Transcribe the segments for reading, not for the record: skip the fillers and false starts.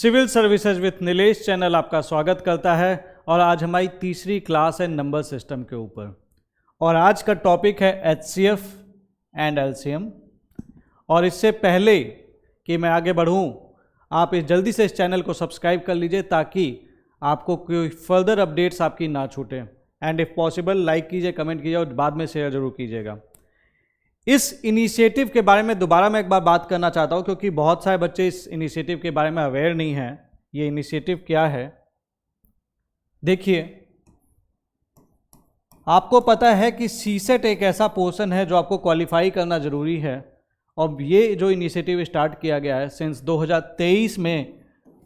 Civil services with Nilesh channel आपका स्वागत करता है और आज हमारी तीसरी क्लास है नंबर सिस्टम के ऊपर। और आज का टॉपिक है HCF एंड LCM। और इससे पहले कि मैं आगे बढ़ूं, आप जल्दी से इस चैनल को सब्सक्राइब कर लीजिए ताकि आपको कोई फर्दर अपडेट्स आपकी ना छूटें। एंड इफ़ पॉसिबल लाइक कीजिए, कमेंट कीजिए और बाद में शेयर जरूर कीजिएगा। इस इनिशिएटिव के बारे में दोबारा मैं एक बार बात करना चाहता हूं क्योंकि बहुत सारे बच्चे इस इनिशिएटिव के बारे में अवेयर नहीं हैं। ये इनिशिएटिव क्या है? देखिए, आपको पता है कि सीसेट एक ऐसा पोर्शन है जो आपको क्वालिफाई करना ज़रूरी है। और ये जो इनिशिएटिव स्टार्ट किया गया है सिंस 2023 में,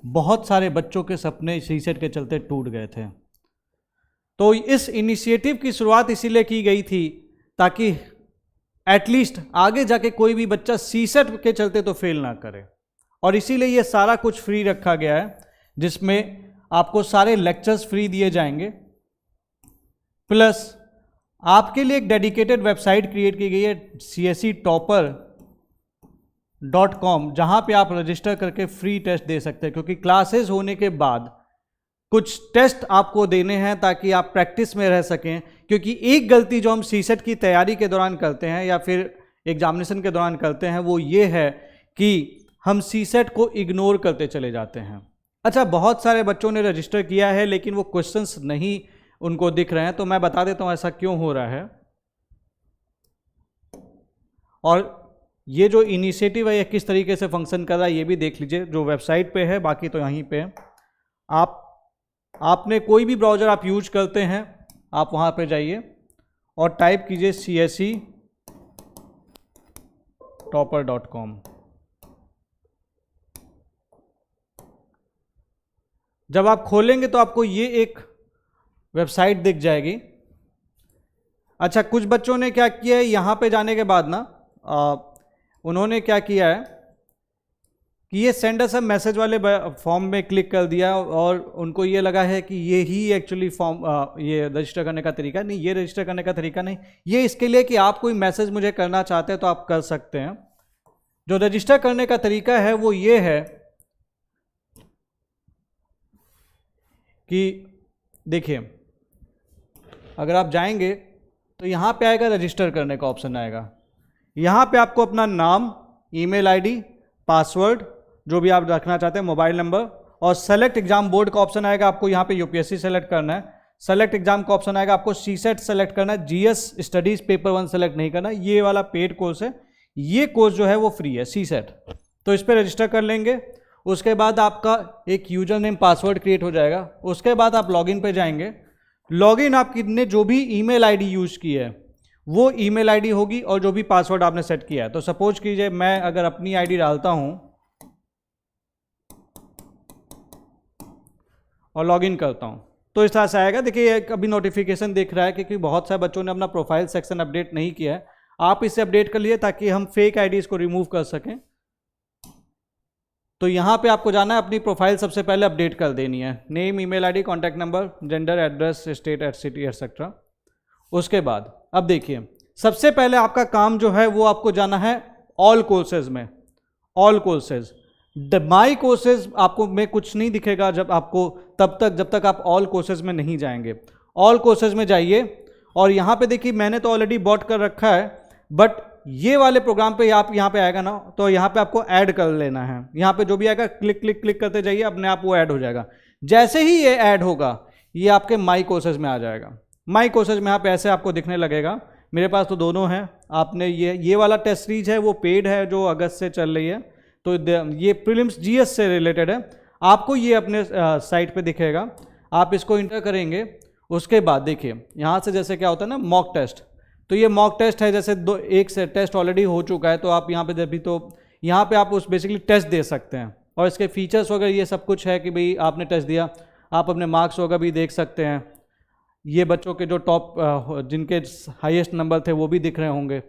बहुत सारे बच्चों के सपने सीसेट के चलते टूट गए थे। तो इस इनिशिएटिव की शुरुआत इसीलिए की गई थी ताकि एटलीस्ट आगे जाके कोई भी बच्चा सीसेट के चलते तो फेल ना करे। और इसीलिए ये सारा कुछ फ्री रखा गया है, जिसमें आपको सारे लेक्चर्स फ्री दिए जाएंगे, प्लस आपके लिए एक डेडिकेटेड वेबसाइट क्रिएट की गई है CSEtopper.com, जहां पे आप रजिस्टर करके फ्री टेस्ट दे सकते हैं। क्योंकि क्लासेस होने के बाद कुछ टेस्ट आपको देने हैं ताकि आप प्रैक्टिस में रह सकें। क्योंकि एक गलती जो हम सीसेट की तैयारी के दौरान करते हैं या फिर एग्जामिनेशन के दौरान करते हैं वो ये है कि हम सीसेट को इग्नोर करते चले जाते हैं। अच्छा, बहुत सारे बच्चों ने रजिस्टर किया है लेकिन वो क्वेश्चंस नहीं उनको दिख रहे हैं, तो मैं बता देता हूँ ऐसा क्यों हो रहा है। और ये जो इनिशिएटिव है ये किस तरीके से फंक्शन कर रहा है ये भी देख लीजिए, जो वेबसाइट पे है, बाकी तो यहीं पे आपने कोई भी ब्राउज़र आप यूज करते हैं, आप वहाँ पे जाइए और टाइप कीजिए CSEtopper.com। जब आप खोलेंगे तो आपको ये एक वेबसाइट दिख जाएगी। अच्छा, कुछ बच्चों ने क्या किया है, यहाँ पे जाने के बाद ना उन्होंने क्या किया है कि ये सेंड अस अ मैसेज वाले फॉर्म में क्लिक कर दिया और उनको ये लगा है कि ये ही एक्चुअली फॉर्म ये रजिस्टर करने का तरीका नहीं। ये रजिस्टर करने का तरीका नहीं, ये इसके लिए कि आप कोई मैसेज मुझे करना चाहते हैं तो आप कर सकते हैं। जो रजिस्टर करने का तरीका है वो ये है कि देखिए, अगर आप जाएंगे तो यहाँ पे आएगा रजिस्टर करने का ऑप्शन आएगा। यहाँ पे आपको अपना नाम, ईमेल आईडी, पासवर्ड जो भी आप रखना चाहते हैं, मोबाइल नंबर, और सेलेक्ट एग्जाम बोर्ड का ऑप्शन आएगा। आपको यहाँ पे यूपीएससी सेलेक्ट करना है। सेलेक्ट एग्जाम का ऑप्शन आएगा, आपको सीसेट सेलेक्ट करना है। जीएस स्टडीज पेपर 1 सेलेक्ट नहीं करना। ये वाला पेड कोर्स है, ये कोर्स जो है वो फ्री है, सीसेट। तो इस पर रजिस्टर कर लेंगे। उसके बाद आपका एक यूजर नेम पासवर्ड क्रिएट हो जाएगा। उसके बाद आप लॉगिन पे जाएंगे। लॉगिन आपने जो भी ईमेल आईडी यूज की है वो ईमेल आईडी होगी और जो भी पासवर्ड आपने सेट किया है। तो सपोज कीजिए मैं अगर अपनी आईडी डालता हूं और लॉगिन करता हूं तो इस तरह से आएगा। देखिए, अभी नोटिफिकेशन दिख रहा है क्योंकि बहुत सारे बच्चों ने अपना प्रोफाइल सेक्शन अपडेट नहीं किया है। आप इसे अपडेट कर लिए ताकि हम फेक आईडीज को रिमूव कर सकें। तो यहाँ पे आपको जाना है, अपनी प्रोफाइल सबसे पहले अपडेट कर देनी है। Name, email ID, contact number, gender, address, state, city, etcetera. उसके बाद अब देखिए, सबसे पहले आपका काम जो है वो आपको जाना है ऑल कोर्सेज में। ऑल कोर्सेज, माई कोर्सेज आपको में कुछ नहीं दिखेगा जब तक आप ऑल कोर्सेज में नहीं जाएंगे। ऑल कोर्सेज में जाइए और यहाँ पे देखिए, मैंने तो ऑलरेडी बॉट कर रखा है, बट ये वाले प्रोग्राम पे आप यहाँ पे आएगा ना, तो यहाँ पे आपको ऐड कर लेना है। यहाँ पे जो भी आएगा क्लिक क्लिक क्लिक करते जाइए, अपने आप वो ऐड हो जाएगा। जैसे ही ये ऐड होगा ये आपके माई कोर्सेज में आ जाएगा। माई कोर्सेज में यहाँ पे ऐसे आपको दिखने लगेगा। मेरे पास तो दोनों हैं। आपने ये वाला टेस्ट सीरीज है वो पेड है जो अगस्त से चल रही है, तो ये प्रीलिम्स जीएस से रिलेटेड है। आपको ये अपने साइट पे दिखेगा, आप इसको इंटर करेंगे। उसके बाद देखिए यहाँ से जैसे क्या होता है ना, मॉक टेस्ट। तो ये मॉक टेस्ट है, जैसे एक से टेस्ट ऑलरेडी हो चुका है तो आप यहाँ पे भी तो यहाँ पे आप उस बेसिकली टेस्ट दे सकते हैं। और इसके फीचर्स वगैरह ये सब कुछ है कि भाई आपने टेस्ट दिया, आप अपने मार्क्स वगैरह भी देख सकते हैं। ये बच्चों के जो टॉप जिनके हाईएस्ट नंबर थे वो भी दिख रहे होंगे।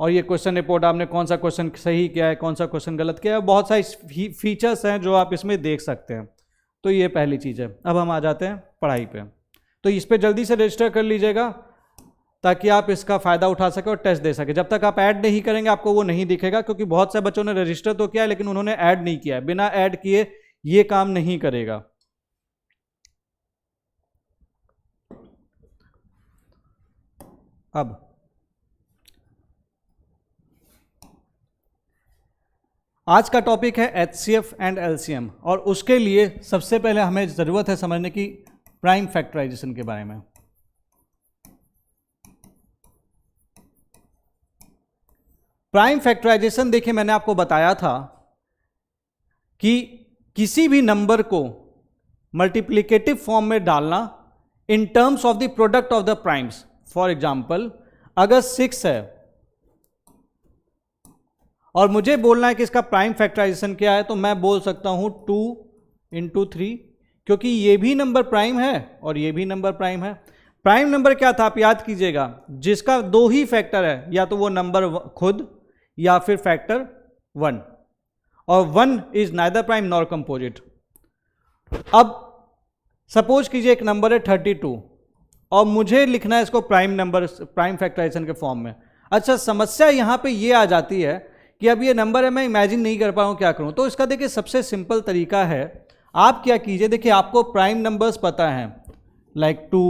और ये क्वेश्चन रिपोर्ट, आपने कौन सा क्वेश्चन सही किया है, कौन सा क्वेश्चन गलत किया है, बहुत सारी फीचर्स हैं जो आप इसमें देख सकते हैं। तो ये पहली चीज़ है। अब हम आ जाते हैं पढ़ाई पे। तो इस पर जल्दी से रजिस्टर कर लीजिएगा ताकि आप इसका फ़ायदा उठा सकें और टेस्ट दे सकें। जब तक आप ऐड नहीं करेंगे आपको वो नहीं दिखेगा, क्योंकि बहुत से बच्चों ने रजिस्टर तो किया है लेकिन उन्होंने ऐड नहीं किया है। बिना ऐड किए ये काम नहीं करेगा। अब आज का टॉपिक है HCF एंड LCM, और उसके लिए सबसे पहले हमें ज़रूरत है समझने की प्राइम फैक्टराइजेशन के बारे में। प्राइम फैक्टराइजेशन देखिए, मैंने आपको बताया था कि किसी भी नंबर को मल्टीप्लिकेटिव फॉर्म में डालना in terms of the product of the primes. For example, अगर 6 है और मुझे बोलना है कि इसका प्राइम फैक्टराइजेशन क्या है, तो मैं बोल सकता हूं 2 इंटू 3, क्योंकि ये भी नंबर प्राइम है और ये भी नंबर प्राइम है। प्राइम नंबर क्या था आप याद कीजिएगा, जिसका 2 ही फैक्टर है, या तो वो नंबर खुद या फिर फैक्टर 1, और 1 is neither prime nor composite. अब सपोज कीजिए एक नंबर है 32 और मुझे लिखना है इसको प्राइम नंबर, प्राइम फैक्टराइजेशन के फॉर्म में। अच्छा, समस्या यहां पे ये आ जाती है कि अब ये नंबर है, मैं इमेजिन नहीं कर पा रहा हूं, क्या करूं? तो इसका देखिए सबसे सिंपल तरीका है, आप क्या कीजिए, देखिए आपको प्राइम नंबर्स पता हैं, लाइक 2,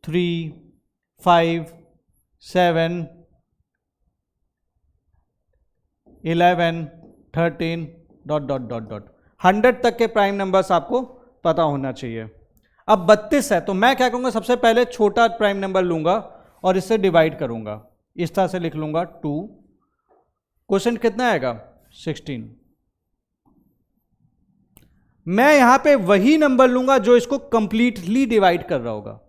3, 5, 7, 11, 13 ... 100 तक के प्राइम नंबर्स आपको पता होना चाहिए। अब 32 है, तो मैं क्या करूंगा, सबसे पहले छोटा प्राइम नंबर लूंगा और इससे डिवाइड करूंगा, इस तरह से लिख लूंगा 2, क्वोशेंट कितना आएगा 16। मैं यहां पे वही नंबर लूंगा जो इसको कंप्लीटली डिवाइड कर रहा होगा,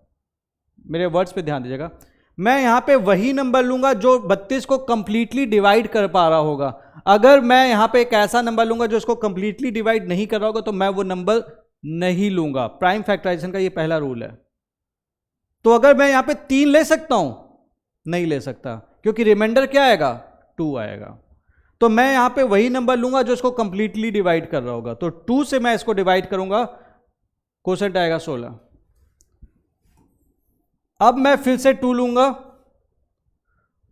मेरे वर्ड्स पे ध्यान दीजिएगा। मैं यहां पे वही नंबर लूंगा जो 32 को कंप्लीटली डिवाइड कर पा रहा होगा। अगर मैं यहां पे एक ऐसा नंबर लूंगा जो इसको कंप्लीटली डिवाइड नहीं कर रहा होगा, तो मैं वो नंबर नहीं लूंगा। प्राइम फैक्टराइजेशन का ये पहला रूल है। तो अगर मैं यहां पे 3 ले सकता हूं, नहीं ले सकता, क्योंकि रिमाइंडर क्या आएगा 2 आएगा। तो मैं यहां पे वही नंबर लूंगा जो इसको कंप्लीटली डिवाइड कर रहा होगा। तो 2 से मैं इसको डिवाइड करूंगा, क्वोशेंट आएगा 16। अब मैं फिर से 2 लूंगा,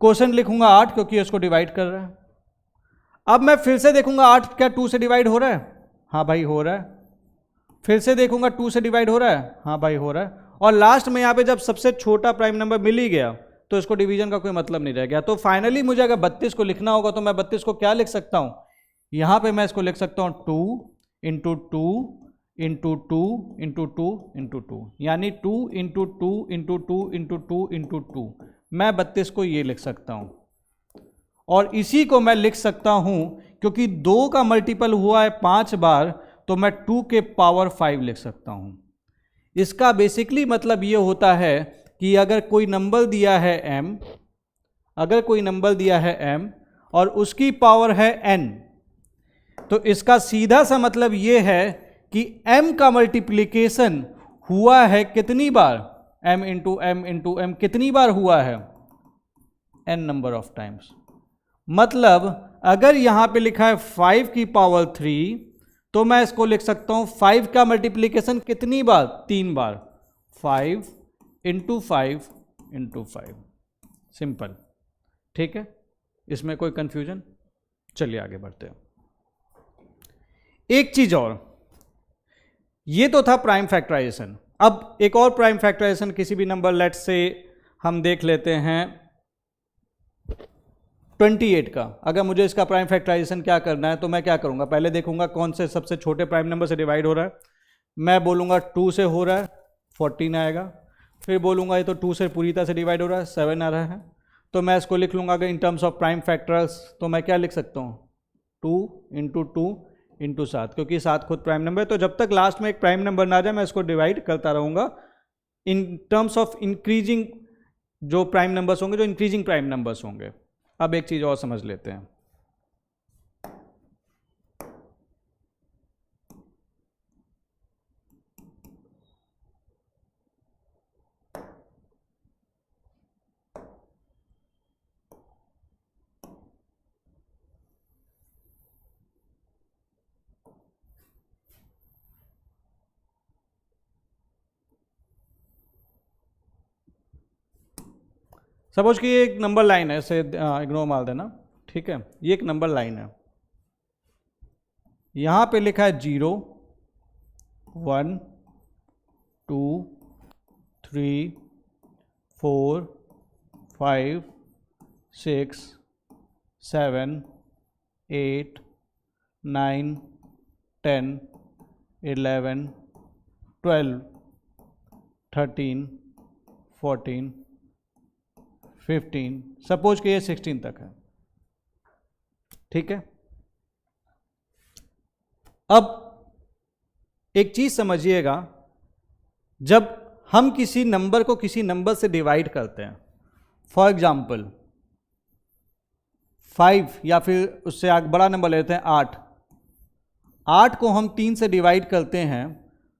क्वोशेंट लिखूंगा 8, क्योंकि इसको डिवाइड कर रहा है। अब मैं फिर से देखूंगा 8 क्या 2 से डिवाइड हो रहा है, हाँ भाई हो रहा है। फिर से देखूंगा 2 से डिवाइड हो रहा है, हाँ भाई हो रहा है। और लास्ट में यहां पे जब सबसे छोटा प्राइम नंबर मिल ही गया, तो इसको डिवीजन का कोई मतलब नहीं रह गया। तो फाइनली मुझे अगर 32 को लिखना होगा, तो मैं 32 को क्या लिख सकता हूं, यहां पे मैं इसको लिख सकता हूं 2 इंटू 2 इंटू 2 इंटू 2 इंटू 2, यानी 2 इंटू 2 इंटू 2 इंटू 2 इंटू 2। मैं 32 को ये लिख सकता हूं, और इसी को मैं लिख सकता हूं क्योंकि 2 का मल्टीपल हुआ है 5 बार, तो मैं 2 के पावर 5 लिख सकता हूं। इसका बेसिकली मतलब ये होता है कि अगर कोई नंबर दिया है m, अगर कोई नंबर दिया है m और उसकी पावर है n, तो इसका सीधा सा मतलब ये है कि m का मल्टीप्लिकेशन हुआ है कितनी बार, m into m into m कितनी बार हुआ है, n नंबर ऑफ टाइम्स। मतलब अगर यहां पे लिखा है 5 की पावर 3, तो मैं इसको लिख सकता हूं 5 का मल्टीप्लिकेशन कितनी बार, 3 बार, 5 इंटू 5 इंटू 5। सिंपल, ठीक है, इसमें कोई कंफ्यूजन? चलिए आगे बढ़ते हैं। एक चीज और, ये तो था प्राइम फैक्टराइजेशन। अब एक और प्राइम फैक्टराइजेशन किसी भी नंबर, लेट्स से हम देख लेते हैं 28 का। अगर मुझे इसका प्राइम फैक्टराइजेशन क्या करना है, तो मैं क्या करूंगा, पहले देखूंगा कौन से सबसे छोटे प्राइम नंबर से डिवाइड हो रहा है। मैं बोलूंगा 2 से हो रहा है, 14 आएगा। फिर बोलूंगा ये तो 2 से पूरी तरह से डिवाइड हो रहा है, 7 आ रहा है। तो मैं इसको लिख लूंगा अगर in terms of prime factors, तो मैं क्या लिख सकता हूँ, 2 इंटू 2 इंटू 7, क्योंकि 7 खुद प्राइम नंबर है। तो जब तक लास्ट में एक प्राइम नंबर ना जाए, मैं इसको डिवाइड करता रहूँगा इन टर्म्स ऑफ इंक्रीजिंग जो प्राइम नंबर्स होंगे, जो इंक्रीजिंग प्राइम नंबर्स होंगे। अब एक चीज़ और समझ लेते हैं। सपोज कि एक नंबर लाइन है, इसे इग्नोर मार देना, ठीक है। ये एक नंबर लाइन है, यहां पे लिखा है 0, 1 2 3 4 5 6 7 8 9 10 11 12 13 14 15, सपोज कि ये 16 तक है, ठीक है। अब एक चीज समझिएगा, जब हम किसी नंबर को किसी नंबर से डिवाइड करते हैं, फॉर एग्जाम्पल 5 या फिर उससे आगे बड़ा नंबर लेते हैं 8 को हम 3 से डिवाइड करते हैं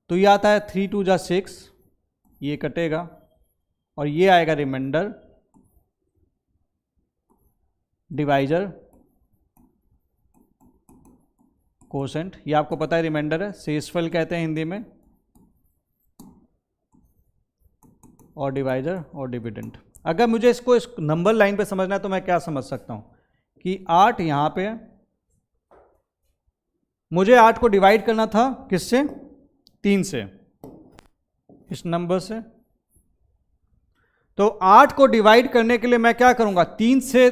तो ये आता है 3 2 जा 6, ये कटेगा और ये आएगा रिमाइंडर, डिवाइजर, कोसेंट, ये आपको पता है रिमाइंडर है, शेषफल कहते हैं हिंदी में, और डिवाइजर और डिविडेंड। अगर मुझे इसको इस नंबर लाइन पे समझना है तो मैं क्या समझ सकता हूँ कि 8 यहाँ पे है, मुझे 8 को डिवाइड करना था किससे? 3 से, इस नंबर से। तो 8 को डिवाइड करने के लिए मैं क्या करूँगा? 3 से,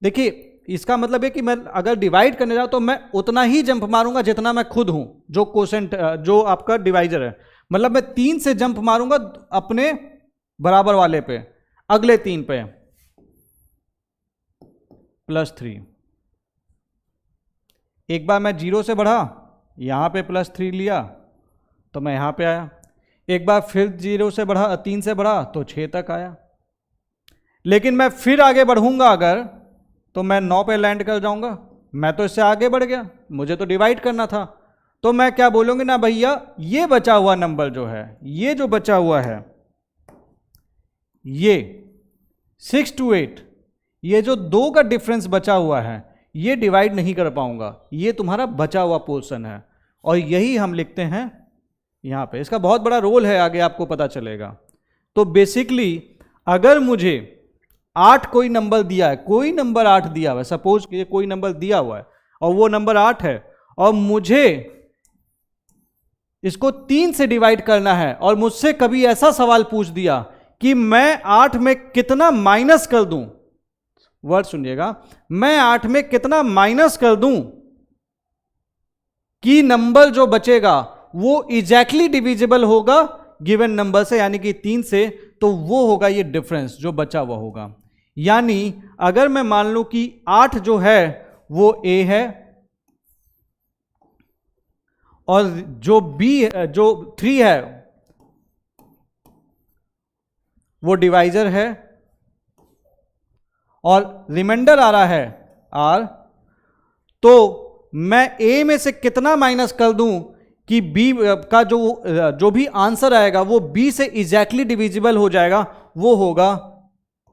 देखिए इसका मतलब है कि मैं अगर डिवाइड करने जाऊँ तो मैं उतना ही जंप मारूंगा जितना मैं खुद हूं, जो कोसेंट जो आपका डिवाइजर है, मतलब मैं 3 से जंप मारूंगा अपने बराबर वाले पे, अगले 3 पे +3। एक बार मैं 0 से बढ़ा, यहां पे +3 लिया तो मैं यहां पे आया, एक बार फिर 0 से बढ़ा, 3 से बढ़ा तो 6 तक आया। लेकिन मैं फिर आगे बढ़ूंगा अगर, तो मैं 9 पे लैंड कर जाऊंगा। मैं तो इससे आगे बढ़ गया, मुझे तो डिवाइड करना था। तो मैं क्या बोलूंगी ना भैया, ये बचा हुआ नंबर जो है, ये जो बचा हुआ है, ये 6 to 8, ये जो 2 का डिफरेंस बचा हुआ है, ये डिवाइड नहीं कर पाऊंगा, ये तुम्हारा बचा हुआ पोर्शन है। और यही हम लिखते हैं यहां पे। इसका बहुत बड़ा रोल है, आगे आपको पता चलेगा। तो बेसिकली अगर मुझे 8 कोई नंबर दिया है, कोई नंबर 8 दिया हुआ है, सपोज कि कोई नंबर दिया हुआ है और वो नंबर 8 है, और मुझे इसको 3 से डिवाइड करना है, और मुझसे कभी ऐसा सवाल पूछ दिया कि मैं 8 में कितना माइनस कर दूं, वर्ड सुनिएगा, मैं 8 में कितना माइनस कर दूं कि नंबर जो बचेगा वो एग्जैक्टली डिविजिबल होगा गिवन नंबर से, यानी कि 3 से, तो वो होगा ये डिफरेंस जो बचा हुआ होगा। यानी अगर मैं मान लूं कि 8 जो है वो A है, और जो B जो 3 है वो डिवाइजर है, और रिमाइंडर आ रहा है R, तो मैं A में से कितना माइनस कर दूं कि B का जो भी आंसर आएगा वो B से एग्जैक्टली डिविजिबल हो जाएगा, वो होगा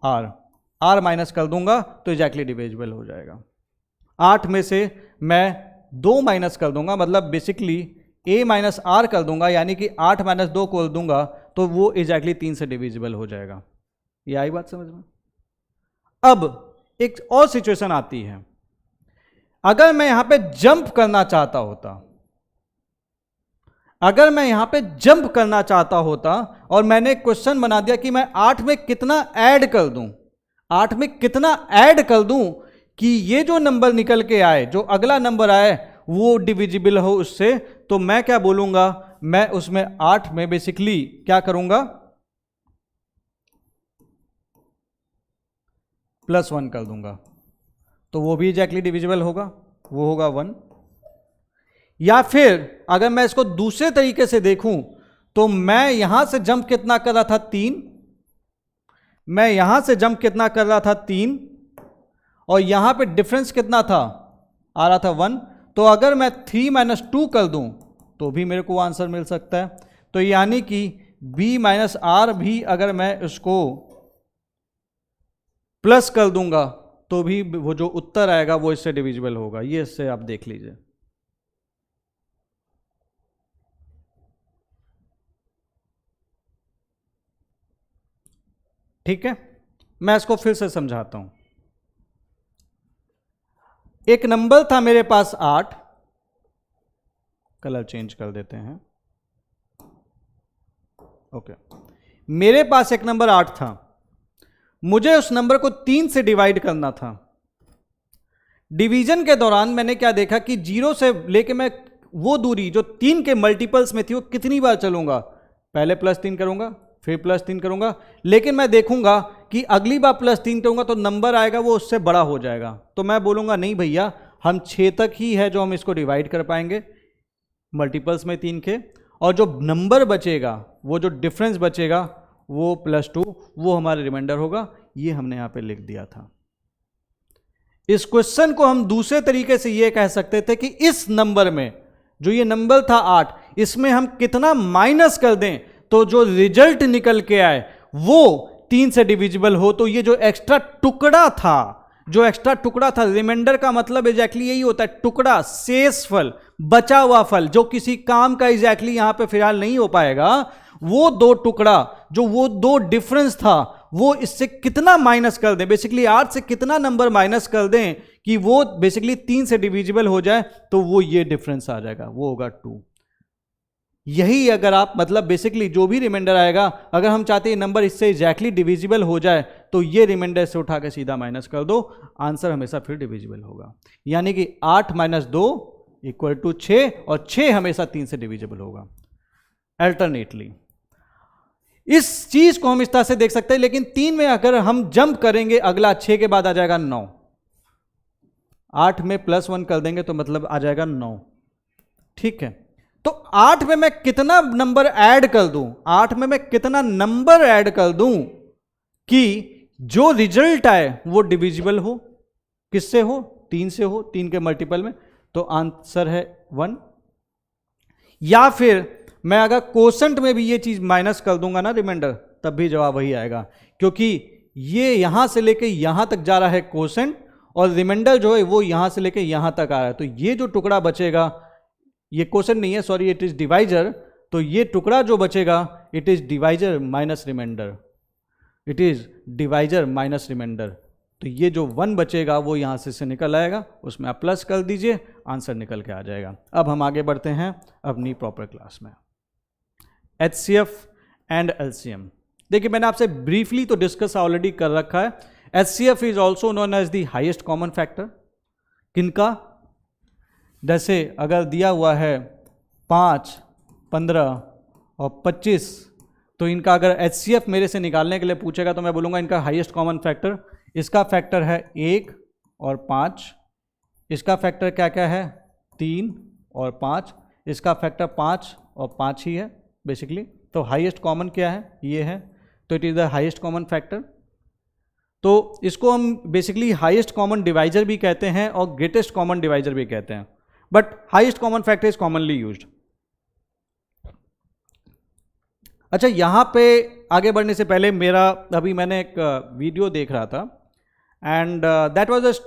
R माइनस कर दूंगा तो एग्जैक्टली डिविजिबल हो जाएगा। 8 में से मैं 2 माइनस कर दूंगा, मतलब बेसिकली A माइनस R कर दूंगा, यानी कि 8 माइनस 2 कर दूंगा तो वो एग्जैक्टली 3 से डिविजिबल हो जाएगा। ये आई बात समझ में? अब एक और सिचुएशन आती है, अगर मैं यहां पे जंप करना चाहता होता, अगर मैं यहां पे जंप करना चाहता होता और मैंने क्वेश्चन बना दिया कि मैं 8 में कितना ऐड कर दूं, 8 में कितना ऐड कर दूं कि ये जो नंबर निकल के आए, जो अगला नंबर आए, वो डिविजिबल हो उससे, तो मैं क्या बोलूंगा, मैं उसमें 8 में बेसिकली क्या करूंगा, +1 कर दूंगा, तो वो भी एग्जैक्टली डिविजिबल होगा, वो होगा 1। या फिर अगर मैं इसको दूसरे तरीके से देखूं, तो मैं यहां से जंप कितना कर रहा था, 3, मैं यहां से जंप कितना कर रहा था, 3, और यहां पे डिफरेंस कितना था, आ रहा था 1, तो अगर मैं 3 - 2 कर दूं तो भी मेरे को आंसर मिल सकता है। तो यानी कि B - R भी अगर मैं उसको प्लस कर दूंगा तो भी वो जो उत्तर आएगा वो इससे डिविजिबल होगा। ये इससे आप देख लीजिए। ठीक है, मैं इसको फिर से समझाता हूं। एक नंबर था मेरे पास 8, कलर चेंज कर देते हैं। ओके, मेरे पास एक नंबर 8 था, मुझे उस नंबर को 3 से डिवाइड करना था। डिवीजन के दौरान मैंने क्या देखा कि 0 से लेके मैं वो दूरी जो 3 के मल्टीपल्स में थी वो कितनी बार चलूंगा, पहले +3 करूंगा, फिर +3 करूंगा, लेकिन मैं देखूंगा कि अगली बार +3 करूंगा तो नंबर आएगा वो उससे बड़ा हो जाएगा। तो मैं बोलूंगा नहीं भैया, हम 6 तक ही है जो हम इसको डिवाइड कर पाएंगे मल्टीपल्स में 3 के, और जो नंबर बचेगा, वो जो डिफरेंस बचेगा वो +2, वो हमारा रिमाइंडर होगा। ये हमने यहां पे लिख दिया था। इस क्वेश्चन को हम दूसरे तरीके से ये कह सकते थे कि इस नंबर में जो ये नंबर था 8, इसमें हम कितना माइनस कर दें तो जो रिजल्ट निकल के आए वो 3 से डिविजिबल हो। तो ये जो एक्स्ट्रा टुकड़ा था, रिमाइंडर का मतलब एग्जैक्टली यही होता है, टुकड़ा, शेष फल, बचा हुआ फल, जो किसी काम का एग्जैक्टली यहां पे फिलहाल नहीं हो पाएगा, वो 2 टुकड़ा, जो वो 2 डिफरेंस था, वो इससे कितना माइनस कर दें, बेसिकली 8 से कितना नंबर माइनस कर दें कि वो बेसिकली 3 से डिविजिबल हो जाए, तो वो ये डिफरेंस आ जाएगा, वो होगा 2। यही अगर आप मतलब बेसिकली जो भी रिमाइंडर आएगा, अगर हम चाहते हैं नंबर इससे एग्जैक्टली डिविजिबल हो जाए तो ये रिमाइंडर से उठा के सीधा माइनस कर दो, आंसर हमेशा फिर डिविजिबल होगा। यानी कि 8 - 2 = 6, और 6 हमेशा 3 से डिविजिबल होगा। अल्टरनेटली इस चीज को हम इस तरह से देख सकते हैं, लेकिन 3 में अगर हम जंप करेंगे, अगला 6 के बाद आ जाएगा 9, 8 में +1 कर देंगे तो मतलब आ जाएगा 9। ठीक है, तो 8 में मैं कितना नंबर ऐड कर दूं, 8 में मैं कितना नंबर ऐड कर दूं कि जो रिजल्ट आए वो डिविजिबल हो, किससे हो, 3 से हो, 3 के मल्टीपल में, तो आंसर है 1। या फिर मैं अगर कोसेंट में भी ये चीज माइनस कर दूंगा ना रिमाइंडर, तब भी जवाब वही आएगा, क्योंकि ये यहां से लेके यहां तक जा रहा है कोसेंट, और रिमाइंडर जो है वो यहां से लेके यहां तक आ रहा है। तो ये जो टुकड़ा बचेगा, ये कोसेंट नहीं है, सॉरी, इट इज डिवाइजर, तो ये टुकड़ा जो बचेगा it is divisor minus remainder, it is divisor minus remainder. तो ये जो 1 बचेगा वो यहां से निकल आएगा, उसमें आप प्लस कर दीजिए, आंसर निकल के आ जाएगा। अब हम आगे बढ़ते हैं अपनी प्रॉपर क्लास में। HCF एंड LCM, देखिए मैंने आपसे ब्रीफली तो डिस्कस ऑलरेडी कर रखा है। HCF is also known as the highest common factor. किनका? जैसे अगर दिया हुआ है 5, 15 और 25, तो इनका अगर HCF मेरे से निकालने के लिए पूछेगा तो मैं बोलूँगा इनका हाईएस्ट कॉमन फैक्टर, इसका फैक्टर है 1 और 5, इसका फैक्टर क्या क्या है 3 और 5, इसका फैक्टर 5 और 5 ही है बेसिकली। तो हाईएस्ट कॉमन क्या है, ये है, तो it is the highest common factor. तो इसको हम बेसिकली हाईएस्ट कॉमन डिवाइजर भी कहते हैं और ग्रेटेस्ट कॉमन डिवाइजर भी कहते हैं, but highest common factor is commonly used. अच्छा, यहाँ पे आगे बढ़ने से पहले अभी मैंने एक वीडियो देख रहा था, and that was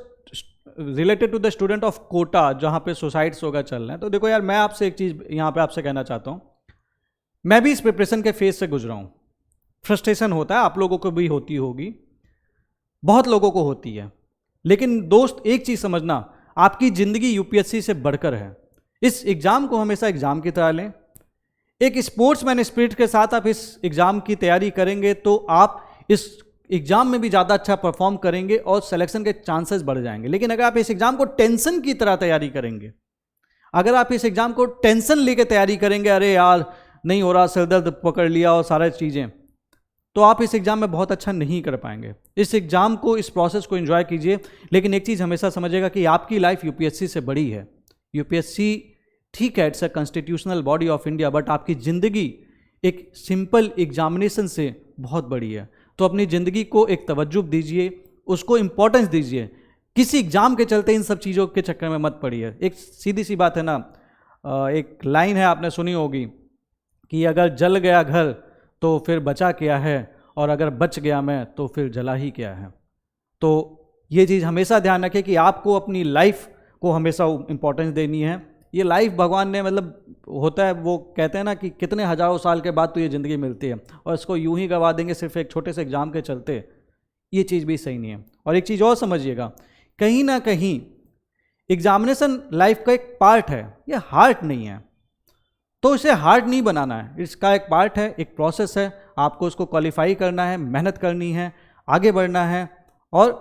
related to the student of Kota, जहाँ पे सुसाइड होगा चल रहे हैं। तो देखो यार, मैं आपसे एक चीज़ यहाँ पे आपसे कहना चाहता हूँ, मैं भी इस प्रिपरेशन के फेज से गुजरा हूँ। फ्रस्ट्रेशन होता है, आप लोगों को भी होती होगी, बहुत लोगों को होती है, लेकिन दोस्त एक चीज़ समझना, आपकी ज़िंदगी यूपीएससी से बढ़कर है। इस एग्ज़ाम को हमेशा एग्ज़ाम की तरह लें। एक स्पोर्ट्समैन स्पिरिट के साथ आप इस एग्ज़ाम की तैयारी करेंगे तो आप इस एग्ज़ाम में भी ज़्यादा अच्छा परफॉर्म करेंगे और सिलेक्शन के चांसेस बढ़ जाएंगे। लेकिन अगर आप इस एग्ज़ाम को टेंशन की तरह तैयारी करेंगे, अगर आप इस एग्ज़ाम को टेंशन लेके तैयारी करेंगे, अरे यार नहीं हो रहा, सिर दर्द पकड़ लिया और सारी चीज़ें, तो आप इस एग्ज़ाम में बहुत अच्छा नहीं कर पाएंगे। इस एग्ज़ाम को, इस प्रोसेस को एंजॉय कीजिए, लेकिन एक चीज़ हमेशा समझिएगा कि आपकी लाइफ यूपीएससी से बड़ी है। यूपीएससी ठीक है, it's a constitutional body of India, but आपकी ज़िंदगी एक सिंपल एग्जामिनेशन से बहुत बड़ी है। तो अपनी ज़िंदगी को एक तवज्जो दीजिए, उसको इम्पोर्टेंस दीजिए। किसी एग्ज़ाम के चलते इन सब चीज़ों के चक्कर में मत पड़िए। एक सीधी सी बात है ना, एक लाइन है आपने सुनी होगी कि अगर जल गया घर तो फिर बचा क्या है, और अगर बच गया मैं तो फिर जला ही क्या है। तो ये चीज़ हमेशा ध्यान रखें कि आपको अपनी लाइफ को हमेशा इम्पोर्टेंस देनी है। ये लाइफ भगवान ने, मतलब होता है, वो कहते हैं ना कि कितने हज़ारों साल के बाद तो ये ज़िंदगी मिलती है, और इसको यूं ही गवा देंगे सिर्फ एक छोटे से एग्ज़ाम के चलते, ये चीज़ भी सही नहीं है। और एक चीज़ और समझिएगा, कहीं ना कहीं एग्जामिनेशन लाइफ का एक पार्ट है, ये हार्ट नहीं है। तो इसे हार्ड नहीं बनाना है, इसका एक पार्ट है, एक प्रोसेस है, आपको उसको क्वालिफाई करना है, मेहनत करनी है, आगे बढ़ना है और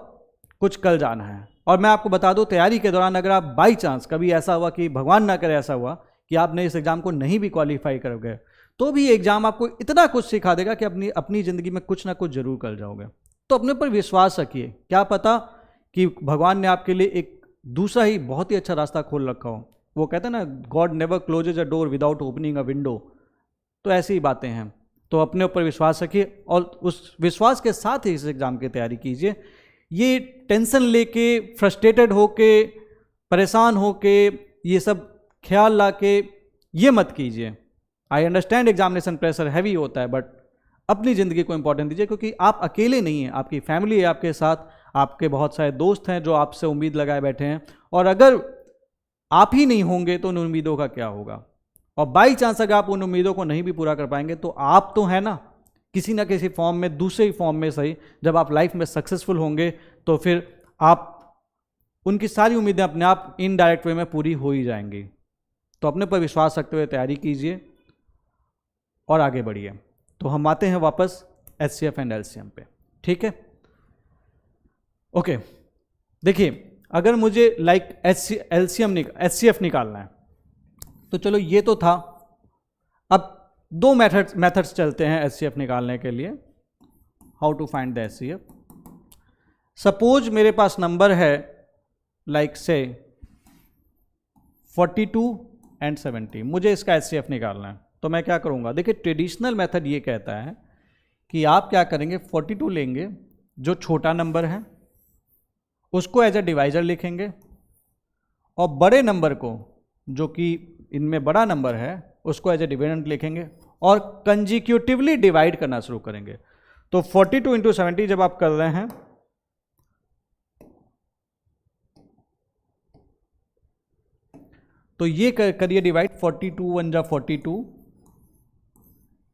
कुछ कल जाना है। और मैं आपको बता दूं, तैयारी के दौरान अगर आप बाई चांस कभी ऐसा हुआ कि भगवान ना करे ऐसा हुआ कि आपने इस एग्ज़ाम को नहीं भी क्वालिफाई कर गए, तो भी एग्ज़ाम आपको इतना कुछ सिखा देगा कि अपनी ज़िंदगी में कुछ ना कुछ जरूर कर जाओगे। तो अपने ऊपर विश्वास रखिए, क्या पता कि भगवान ने आपके लिए एक दूसरा ही बहुत ही अच्छा रास्ता खोल रखा हो। वो कहते हैं ना, God never closes a door without opening a window. तो ऐसी ही बातें हैं। तो अपने ऊपर विश्वास रखिए और उस विश्वास के साथ ही इस एग्ज़ाम की तैयारी कीजिए। ये टेंशन लेके, फ्रस्ट्रेटेड होके, परेशान होके, ये सब ख्याल ला के ये मत कीजिए। I understand examination pressure heavy होता है, बट अपनी ज़िंदगी को इंपॉर्टेंट दीजिए, क्योंकि आप अकेले नहीं हैं, आपकी फैमिली है आपके साथ, आपके बहुत सारे दोस्त हैं जो आपसे उम्मीद लगाए बैठे हैं। और अगर आप ही नहीं होंगे तो उन उम्मीदों का क्या होगा। और बाई चांस अगर आप उन उम्मीदों को नहीं भी पूरा कर पाएंगे तो आप तो है ना, किसी ना किसी फॉर्म में, दूसरे फॉर्म में सही, जब आप लाइफ में सक्सेसफुल होंगे तो फिर आप उनकी सारी उम्मीदें अपने आप इनडायरेक्ट वे में पूरी हो ही जाएंगी। तो अपने पर विश्वास रखते हुए तैयारी कीजिए और आगे बढ़िए। तो हम आते हैं वापस HCF एंड LCM पे, ठीक है। ओके, देखिए अगर मुझे HCF निकालना है तो चलो ये तो था। अब दो मेथड्स चलते हैं HCF निकालने के लिए। How to find the HCF। Suppose मेरे पास नंबर है लाइक से 42 एंड 70, मुझे इसका HCF निकालना है। तो मैं क्या करूँगा, देखिए ट्रेडिशनल मेथड ये कहता है कि आप क्या करेंगे, 42 लेंगे जो छोटा नंबर है उसको एज ए डिवाइजर लिखेंगे, और बड़े नंबर को जो कि इनमें बड़ा नंबर है उसको एज ए डिविडेंड लिखेंगे और कंजिक्यूटिवली डिवाइड करना शुरू करेंगे। तो 42 इंटू 70 जब आप कर रहे हैं तो ये करिए डिवाइड, 42 1 जा 42,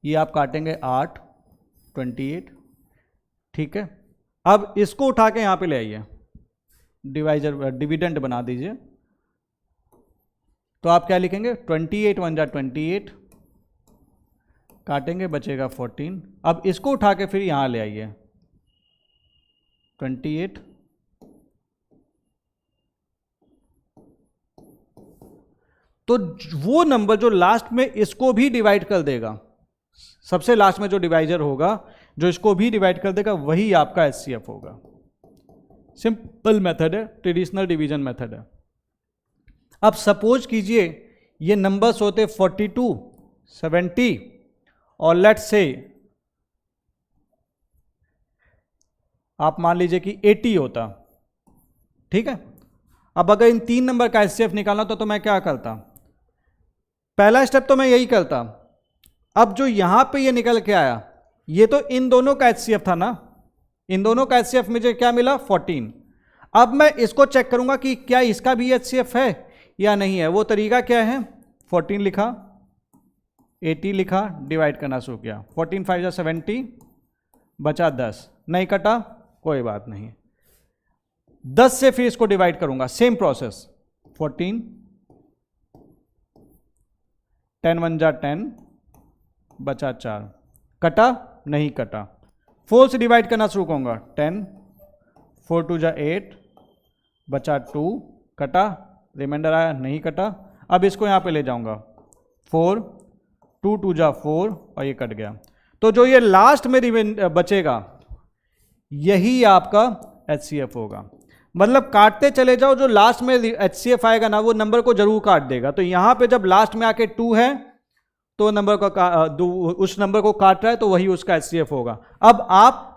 ये आप काटेंगे 8 28, ठीक है। अब इसको उठा के यहां पे ले आइए, डिविडेंड बना दीजिए। तो आप क्या लिखेंगे, 28 1 जा 28, काटेंगे बचेगा 14। अब इसको उठा के फिर यहां ले आइए, 28, तो वो नंबर जो लास्ट में इसको भी डिवाइड कर देगा, सबसे लास्ट में जो डिवाइजर होगा जो इसको भी डिवाइड कर देगा, वही आपका HCF होगा। सिंपल मेथड है, ट्रेडिशनल डिवीजन मेथड है। अब सपोज कीजिए ये नंबर्स होते 42 70 और लेट्स से आप मान लीजिए कि 80 होता, ठीक है। अब अगर इन तीन नंबर का HCF निकालना तो मैं क्या करता, पहला स्टेप तो मैं यही करता। अब जो यहां पे ये निकल के आया, ये तो इन दोनों का HCF था ना, इन दोनों का HCF मुझे क्या मिला, 14। अब मैं इसको चेक करूंगा कि क्या इसका भी HCF है या नहीं है। वो तरीका क्या है, 14 लिखा, 80 लिखा, डिवाइड करना शुरू किया, 14 5 जा 70, बचा 10, नहीं कटा कोई बात नहीं, 10 से फिर इसको डिवाइड करूंगा, सेम प्रोसेस, 14 10 1 जा 10, बचा 4, कटा नहीं कटा, 4 से डिवाइड करना शुरू करूंगा, 10 4 2 जा 8, बचा 2, कटा, रिमाइंडर आया नहीं कटा। अब इसको यहाँ पे ले जाऊंगा, 4 2 2 जा 4 और ये कट गया। तो जो ये लास्ट में बचेगा यही आपका HCF होगा। मतलब काटते चले जाओ, जो लास्ट में HCF आएगा ना वो नंबर को जरूर काट देगा। तो यहाँ पे जब लास्ट में आके 2 है तो नंबर का उस नंबर को काट रहा है तो वही उसका HCF होगा। अब आप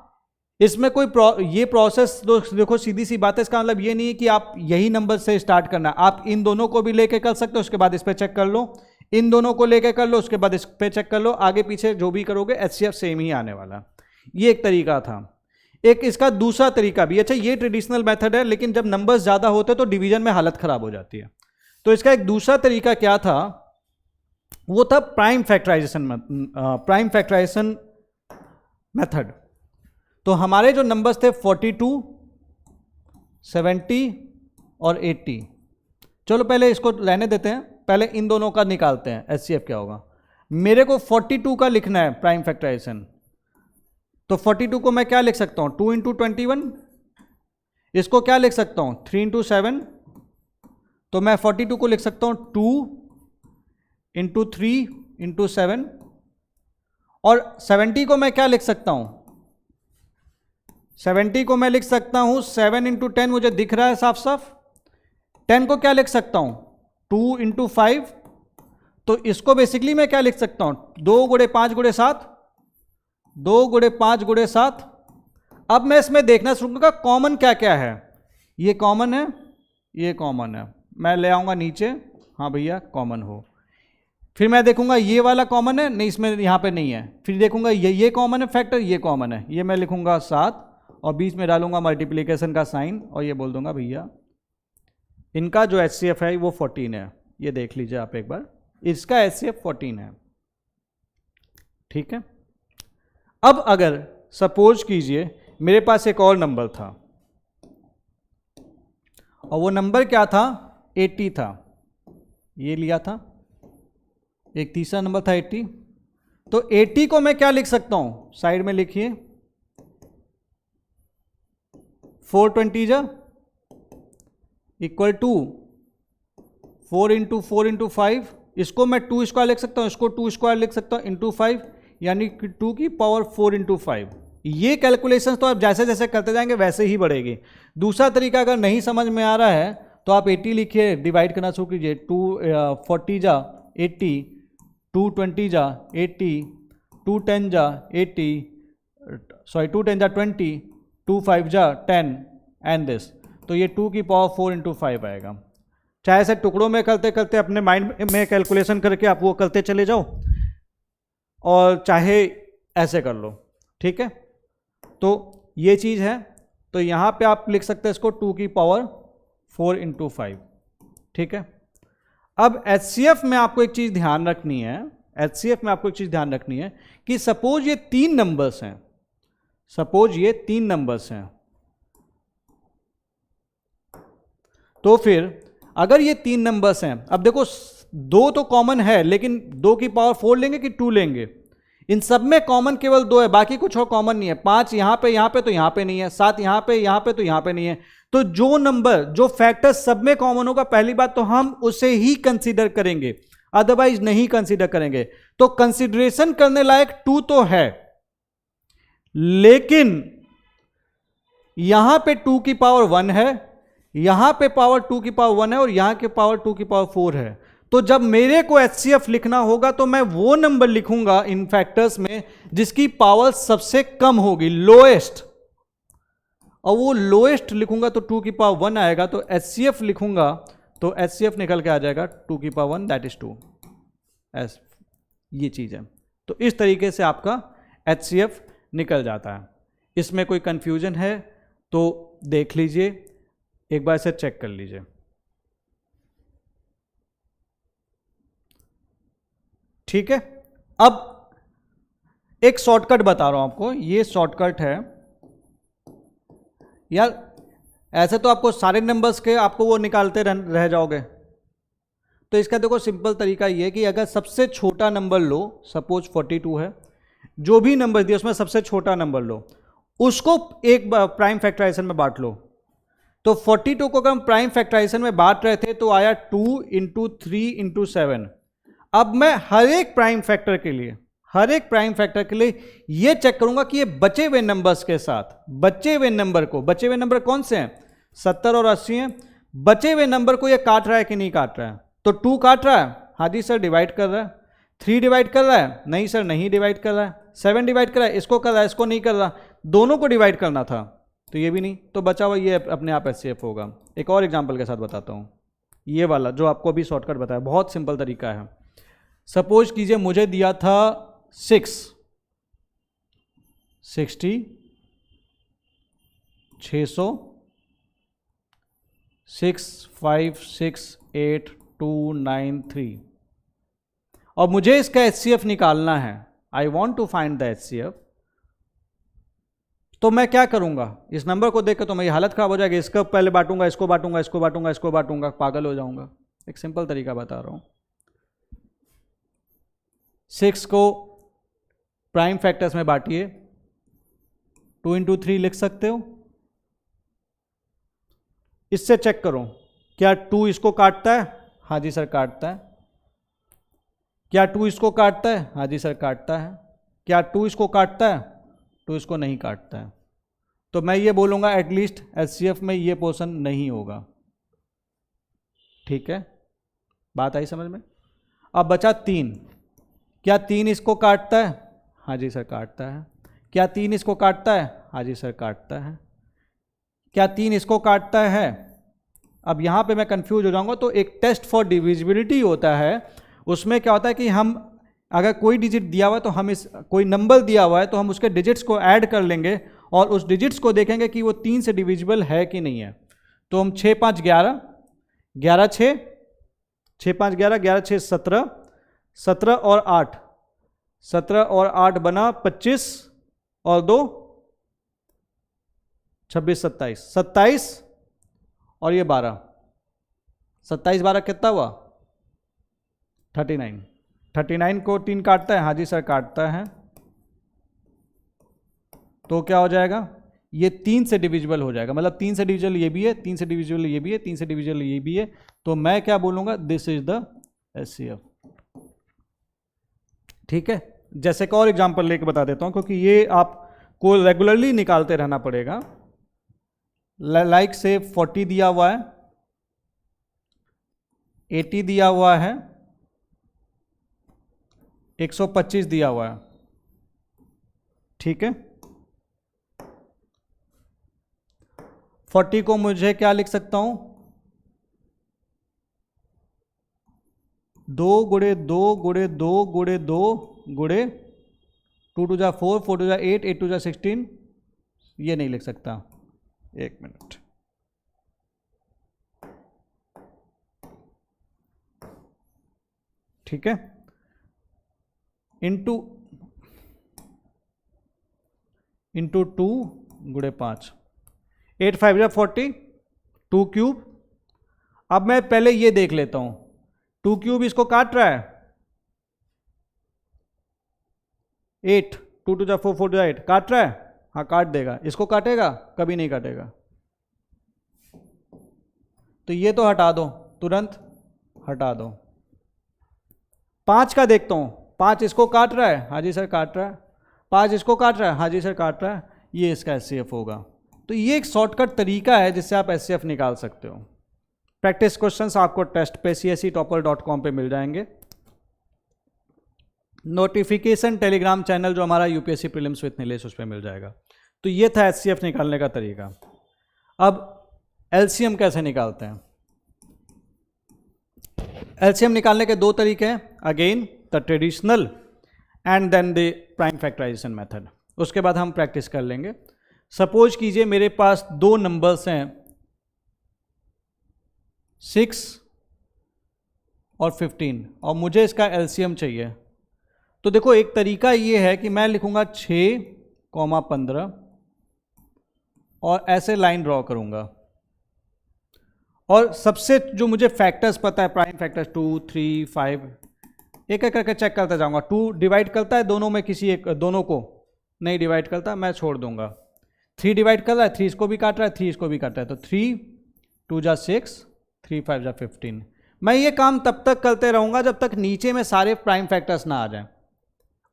इसमें कोई ये प्रोसेस देखो सीधी सी बात है, इसका मतलब ये नहीं है कि आप यही नंबर से स्टार्ट करना, आप इन दोनों को भी लेके कर सकते हो, उसके बाद इस पे चेक कर लो, इन दोनों को लेके कर लो, उसके बाद इस पे चेक कर लो, आगे पीछे जो भी करोगे HCF सेम ही आने वाला। ये एक तरीका था। एक इसका दूसरा तरीका भी, अच्छा ये ट्रेडिशनल मेथड है, लेकिन जब नंबर्स ज्यादा होते तो डिवीजन में हालत खराब हो जाती है। तो इसका एक दूसरा तरीका क्या था, वो था प्राइम फैक्टराइजेशन मेथड। तो हमारे जो नंबर्स थे 42 70 और 80, चलो पहले इसको रहने देते हैं, पहले इन दोनों का निकालते हैं HCF क्या होगा। मेरे को 42 का लिखना है प्राइम फैक्टराइजेशन, तो 42 को मैं क्या लिख सकता हूं 2 इंटू 21, इसको क्या लिख सकता हूं 3 इंटू 7, तो मैं 42 को लिख सकता हूं 2 इंटू 3 इंटू 7, और 70 को मैं क्या लिख सकता हूं 70 को मैं लिख सकता हूं 7 इंटू 10, मुझे दिख रहा है साफ साफ। 10 को क्या लिख सकता हूं 2 इंटू 5, तो इसको बेसिकली मैं क्या लिख सकता हूं 2 गुणे 5 गुणे 7, 2 गुणे 5 गुणे 7। अब मैं इसमें देखना शुरू करूंगा कॉमन क्या क्या है। ये कॉमन है, ये कॉमन है, मैं ले आऊंगा नीचे, हाँ भैया कॉमन हो। फिर मैं देखूंगा ये वाला कॉमन है, नहीं इसमें यहाँ पे नहीं है। फिर देखूंगा ये कॉमन है फैक्टर, ये कॉमन है, ये मैं लिखूंगा 7 और बीच में डालूंगा मल्टीप्लिकेशन का साइन और ये बोल दूंगा भैया इनका जो HCF है वो 14 है। ये देख लीजिए आप एक बार, इसका HCF 14 है, ठीक है। अब अगर सपोज कीजिए मेरे पास एक और नंबर था और वो नंबर क्या था 80 था, ये लिया था, एक तीसरा नंबर था 80, तो 80 को मैं क्या लिख सकता हूं साइड में लिखिए 420 जा इक्वल टू 4 इंटू 4 इंटू 5, इसको मैं 2 स्क्वायर लिख सकता हूं, इसको 2 स्क्वायर लिख सकता हूं इंटू 5, यानी कि 2 की पावर 4 इंटू 5। ये कैलकुलेशन तो आप जैसे जैसे करते जाएंगे वैसे ही बढ़ेगी। दूसरा तरीका अगर नहीं समझ में आ रहा है तो आप 80 लिखिए, डिवाइड करना शुरू कीजिए, 240 जा 80, 220 जा 80, 210 जा 80, सॉरी 210 जा 20, 25 जा 10 एंड दिस, तो ये 2 की पावर 4 इंटू 5 आएगा। चाहे ऐसे टुकड़ों में करते करते अपने माइंड में कैलकुलेशन करके आप वो करते चले जाओ और चाहे ऐसे कर लो, ठीक है। तो ये चीज़ है, तो यहाँ पे आप लिख सकते हैं इसको 2 की पावर 4 इंटू 5, ठीक है। अब HCF में आपको एक चीज़ ध्यान रखनी है, HCF में आपको एक चीज़ ध्यान रखनी है कि सपोज ये 3 नंबर्स हैं, सपोज ये 3 नंबर्स हैं, तो फिर अगर ये 3 नंबर्स हैं, अब देखो 2 तो कॉमन है, लेकिन 2 की पावर 4 लेंगे कि 2 लेंगे, इन सब में कॉमन केवल 2 है, बाकी कुछ और कॉमन नहीं है। 5 यहां पे तो यहां पे नहीं है, 7 यहां पे तो यहां पे नहीं है। तो जो नंबर जो फैक्टर सब में कॉमन होगा, पहली बात तो हम उसे ही कंसीडर करेंगे, अदरवाइज नहीं कंसीडर करेंगे। तो कंसीडरेशन करने लायक 2 तो है, लेकिन यहां पे 2 की पावर 1 है, यहां पे पावर 2 की पावर 1 है और यहां के पावर 2 की पावर 4 है। तो जब मेरे को HCF लिखना होगा तो मैं वो नंबर लिखूंगा इन फैक्टर्स में जिसकी पावर सबसे कम होगी, लोएस्ट, और वो लोएस्ट लिखूंगा तो 2 की पावर 1 आएगा। तो HCF लिखूंगा तो HCF निकल के आ जाएगा 2 की पावर 1 दैट इज 2, ये चीज है। तो इस तरीके से आपका HCF निकल जाता है। इसमें कोई कंफ्यूजन है तो देख लीजिए, एक बार इसे चेक कर लीजिए। ठीक है, अब एक शॉर्टकट बता रहा हूं आपको, ये शॉर्टकट है यार। ऐसे तो आपको सारे नंबर्स के आपको वो निकालते रह जाओगे, तो इसका देखो सिंपल तरीका ये कि अगर सबसे छोटा नंबर लो, सपोज 42 है, जो भी नंबर दिया उसमें सबसे छोटा नंबर लो, उसको एक प्राइम फैक्टराइजेशन में बांट लो। तो 42 को अगर हम प्राइम फैक्टराइजेशन में बांट रहे थे तो आया 2 इंटू 3 इंटू 7। अब मैं हर एक प्राइम फैक्टर के लिए ये चेक करूंगा कि ये बचे हुए नंबर्स के साथ, बचे हुए नंबर कौन से हैं 70 और 80 हैं, बचे हुए नंबर को ये काट रहा है कि नहीं काट रहा है। तो 2 काट रहा है, हाँ जी सर डिवाइड कर रहा है। 3 डिवाइड कर रहा है, नहीं सर नहीं डिवाइड कर रहा है। 7 डिवाइड कर रहा है, इसको कर रहा है, इसको नहीं कर रहा, दोनों को डिवाइड करना था तो ये भी नहीं, तो बचा हुआ ये अपने आप HCF होगा। एक और एग्जाम्पल के साथ बताता हूँ, ये वाला जो आपको अभी शॉर्टकट बताया, बहुत सिंपल तरीका है। सपोज कीजिए मुझे दिया था 6, 60, 600, 6, 5, 6, 8, 2, 9, 3 और मुझे इसका HCF निकालना है। I want to find the HCF। तो मैं क्या करूंगा, इस नंबर को देखकर तो मेरी हालत खराब हो जाएगी, इसका पहले बांटूंगा, इसको बांटूंगा, इसको बांटूंगा, इसको बांटूंगा, पागल हो जाऊंगा। एक सिंपल तरीका बता रहा हूं, 6 को प्राइम फैक्टर्स में बांटिए, 2 इंटू 3 लिख सकते हो। इससे चेक करो क्या 2 इसको काटता है? हाँ जी सर काटता है। क्या 2 इसको काटता है? हाँ जी सर काटता है। क्या 2 इसको काटता है? 2 इसको नहीं काटता है। तो मैं ये बोलूँगा एटलीस्ट एचसीएफ में ये पोर्शन नहीं होगा। ठीक है, बात आई समझ में? अब बचा 3। क्या 3 इसको काटता है? हाँ जी सर काटता है। क्या 3 इसको काटता है? हाँ जी सर काटता है। क्या 3 इसको काटता है? अब यहाँ पे मैं कंफ्यूज हो जाऊँगा। तो एक टेस्ट फॉर डिविजिबिलिटी होता है, उसमें क्या होता है कि हम अगर कोई डिजिट दिया हुआ है तो हम कोई नंबर दिया हुआ है तो हम उसके डिजिट्स को ऐड कर लेंगे और उस डिजिट्स को देखेंगे कि वो 3 से डिविजिबल है कि नहीं है। तो हम 6 5 11, 11 6, 6 5 11, 11 6 17, 17 और 8, 17 और 8 बना 25 और 2 26 27, 27 और ये 12, 27 12 कितना हुआ? 39। 39 को 3 काटता है? हाँ जी सर काटता है। तो क्या हो जाएगा? ये 3 से डिविजिबल हो जाएगा। मतलब 3 से डिविजिबल ये भी है, 3 से डिविजिबल ये भी है, 3 से डिविजिबल ये भी है। तो मैं क्या बोलूँगा? This is the HCF. ठीक है, जैसे एक और एग्जांपल लेके बता देता हूँ क्योंकि ये आपको रेगुलरली निकालते रहना पड़ेगा। लाइक से 40 दिया हुआ है, 80 दिया हुआ है, 125 दिया हुआ है। ठीक है, 40 को मुझे क्या लिख सकता हूं? 2 गुणे 2 गुणे 2 गुणे 2 गुणे 2 टू जा 4, 4 टू जा 8, 8 टू जा 16। ये नहीं लिख सकता। एक मिनट, ठीक है, इंटू 2 गुणे 5, 8 5 जा 40, 2 क्यूब। अब मैं पहले ये देख लेता हूं, 2 क्यूब इसको काट रहा है? 8, 2 टू जा 4, 4 टू जा 8 काट रहा है? हाँ काट देगा। इसको काटेगा? कभी नहीं काटेगा। तो ये तो हटा दो, तुरंत हटा दो। 5 का देखता हूं, 5 इसको काट रहा है? हाँ जी सर काट रहा है। 5 इसको काट रहा है? हाँ जी सर काट रहा है। ये इसका एचसीएफ होगा। तो ये एक शॉर्टकट तरीका है जिससे आप एचसीएफ निकाल सकते हो। प्रैक्टिस क्वेश्चंस आपको टेस्ट पे csctopper.com पे मिल जाएंगे। नोटिफिकेशन टेलीग्राम चैनल जो हमारा यूपीएससी प्रीलिम्स विद नीलेश, उस पर मिल जाएगा। तो ये था एचसीएफ निकालने का तरीका। अब एलसीएम कैसे निकालते हैं? एलसीएम निकालने के 2 तरीके हैं। Again the traditional and then the prime factorisation method. उसके बाद हम प्रैक्टिस कर लेंगे। सपोज कीजिए मेरे पास 2 नंबर्स हैं 6 और 15 और मुझे इसका एलसीएम चाहिए। तो देखो एक तरीका ये है कि मैं लिखूंगा 6, 15 और ऐसे लाइन ड्रॉ करूंगा और सबसे जो मुझे फैक्टर्स पता है, प्राइम फैक्टर्स 2 3 5, एक एक करके चेक करता जाऊंगा। 2 डिवाइड करता है दोनों में, किसी एक दोनों को नहीं डिवाइड करता, मैं छोड़ दूंगा। 3 डिवाइड कर रहा है, 3 इसको भी काट रहा है, 3 इसको भी काट रहा है। तो 3 2 जा 6, 3 5 जा 15। मैं ये काम तब तक करते रहूंगा जब तक नीचे में सारे प्राइम फैक्टर्स ना आ जाएं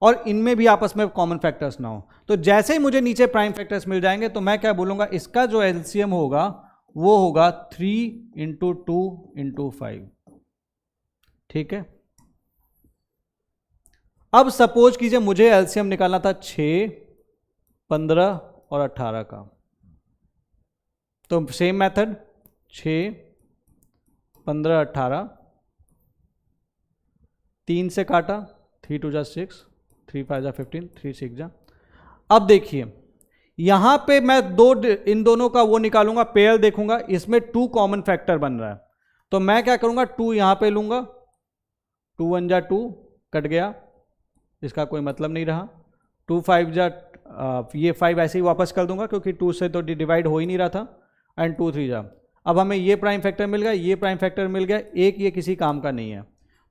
और इनमें भी आपस में कॉमन फैक्टर्स ना हो। तो जैसे ही मुझे नीचे प्राइम फैक्टर्स मिल जाएंगे तो मैं क्या बोलूँगा, इसका जो एलसीएम होगा वो होगा 3 इंटू 2 इंटू 5। ठीक है, अब सपोज कीजिए मुझे एलसीएम निकालना था 6, 15 और 18 का। तो सेम मेथड, 6, 15, 18, 3 से काटा, 3 2 जा 6, 3 5 जा 15, 3 6 जा। अब देखिए यहां पे मैं इन दोनों का वो निकालूंगा, पेयर देखूंगा, इसमें 2 कॉमन फैक्टर बन रहा है। तो मैं क्या करूंगा, 2 यहां पे लूंगा, 2 1 जा 2 कट गया, इसका कोई मतलब नहीं रहा। 2 5 जा ये 5 ऐसे ही वापस कर दूंगा क्योंकि 2 से तो डिवाइड हो ही नहीं रहा था। एंड 2 3 जा, अब हमें ये प्राइम फैक्टर मिल गया, ये प्राइम फैक्टर मिल गया, एक ये किसी काम का नहीं है।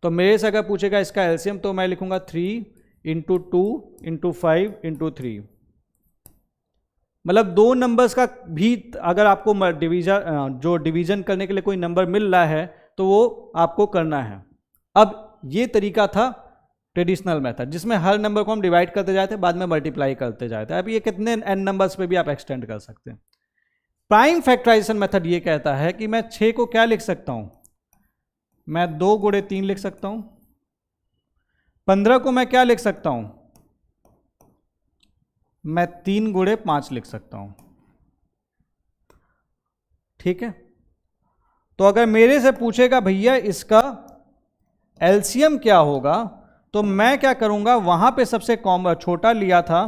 तो मेरे से अगर पूछेगा इसका एलसीएम तो मैं लिखूंगा 3 इंटू 2 इंटू 5 इंटू 3। मतलब दो नंबर्स का भी अगर आपको डिवीजन करने के लिए कोई नंबर मिल रहा है तो वो आपको करना है। अब ये तरीका था ट्रेडिशनल मेथड, जिसमें हर नंबर को हम डिवाइड करते जाते, बाद में मल्टीप्लाई करते जाते। अब ये कितने एन नंबर्स पे भी आप एक्सटेंड कर सकते हैं। प्राइम फैक्टराइजेशन मेथड ये कहता है कि मैं 6 को क्या लिख सकता हूं, मैं 2 गुणे 3 लिख सकता हूं। 15 को मैं क्या लिख सकता हूं, मैं 3 गुणे 5 लिख सकता हूं। ठीक है, तो अगर मेरे से पूछेगा भैया इसका एलसीएम क्या होगा, तो मैं क्या करूंगा, वहां पे सबसे छोटा लिया था,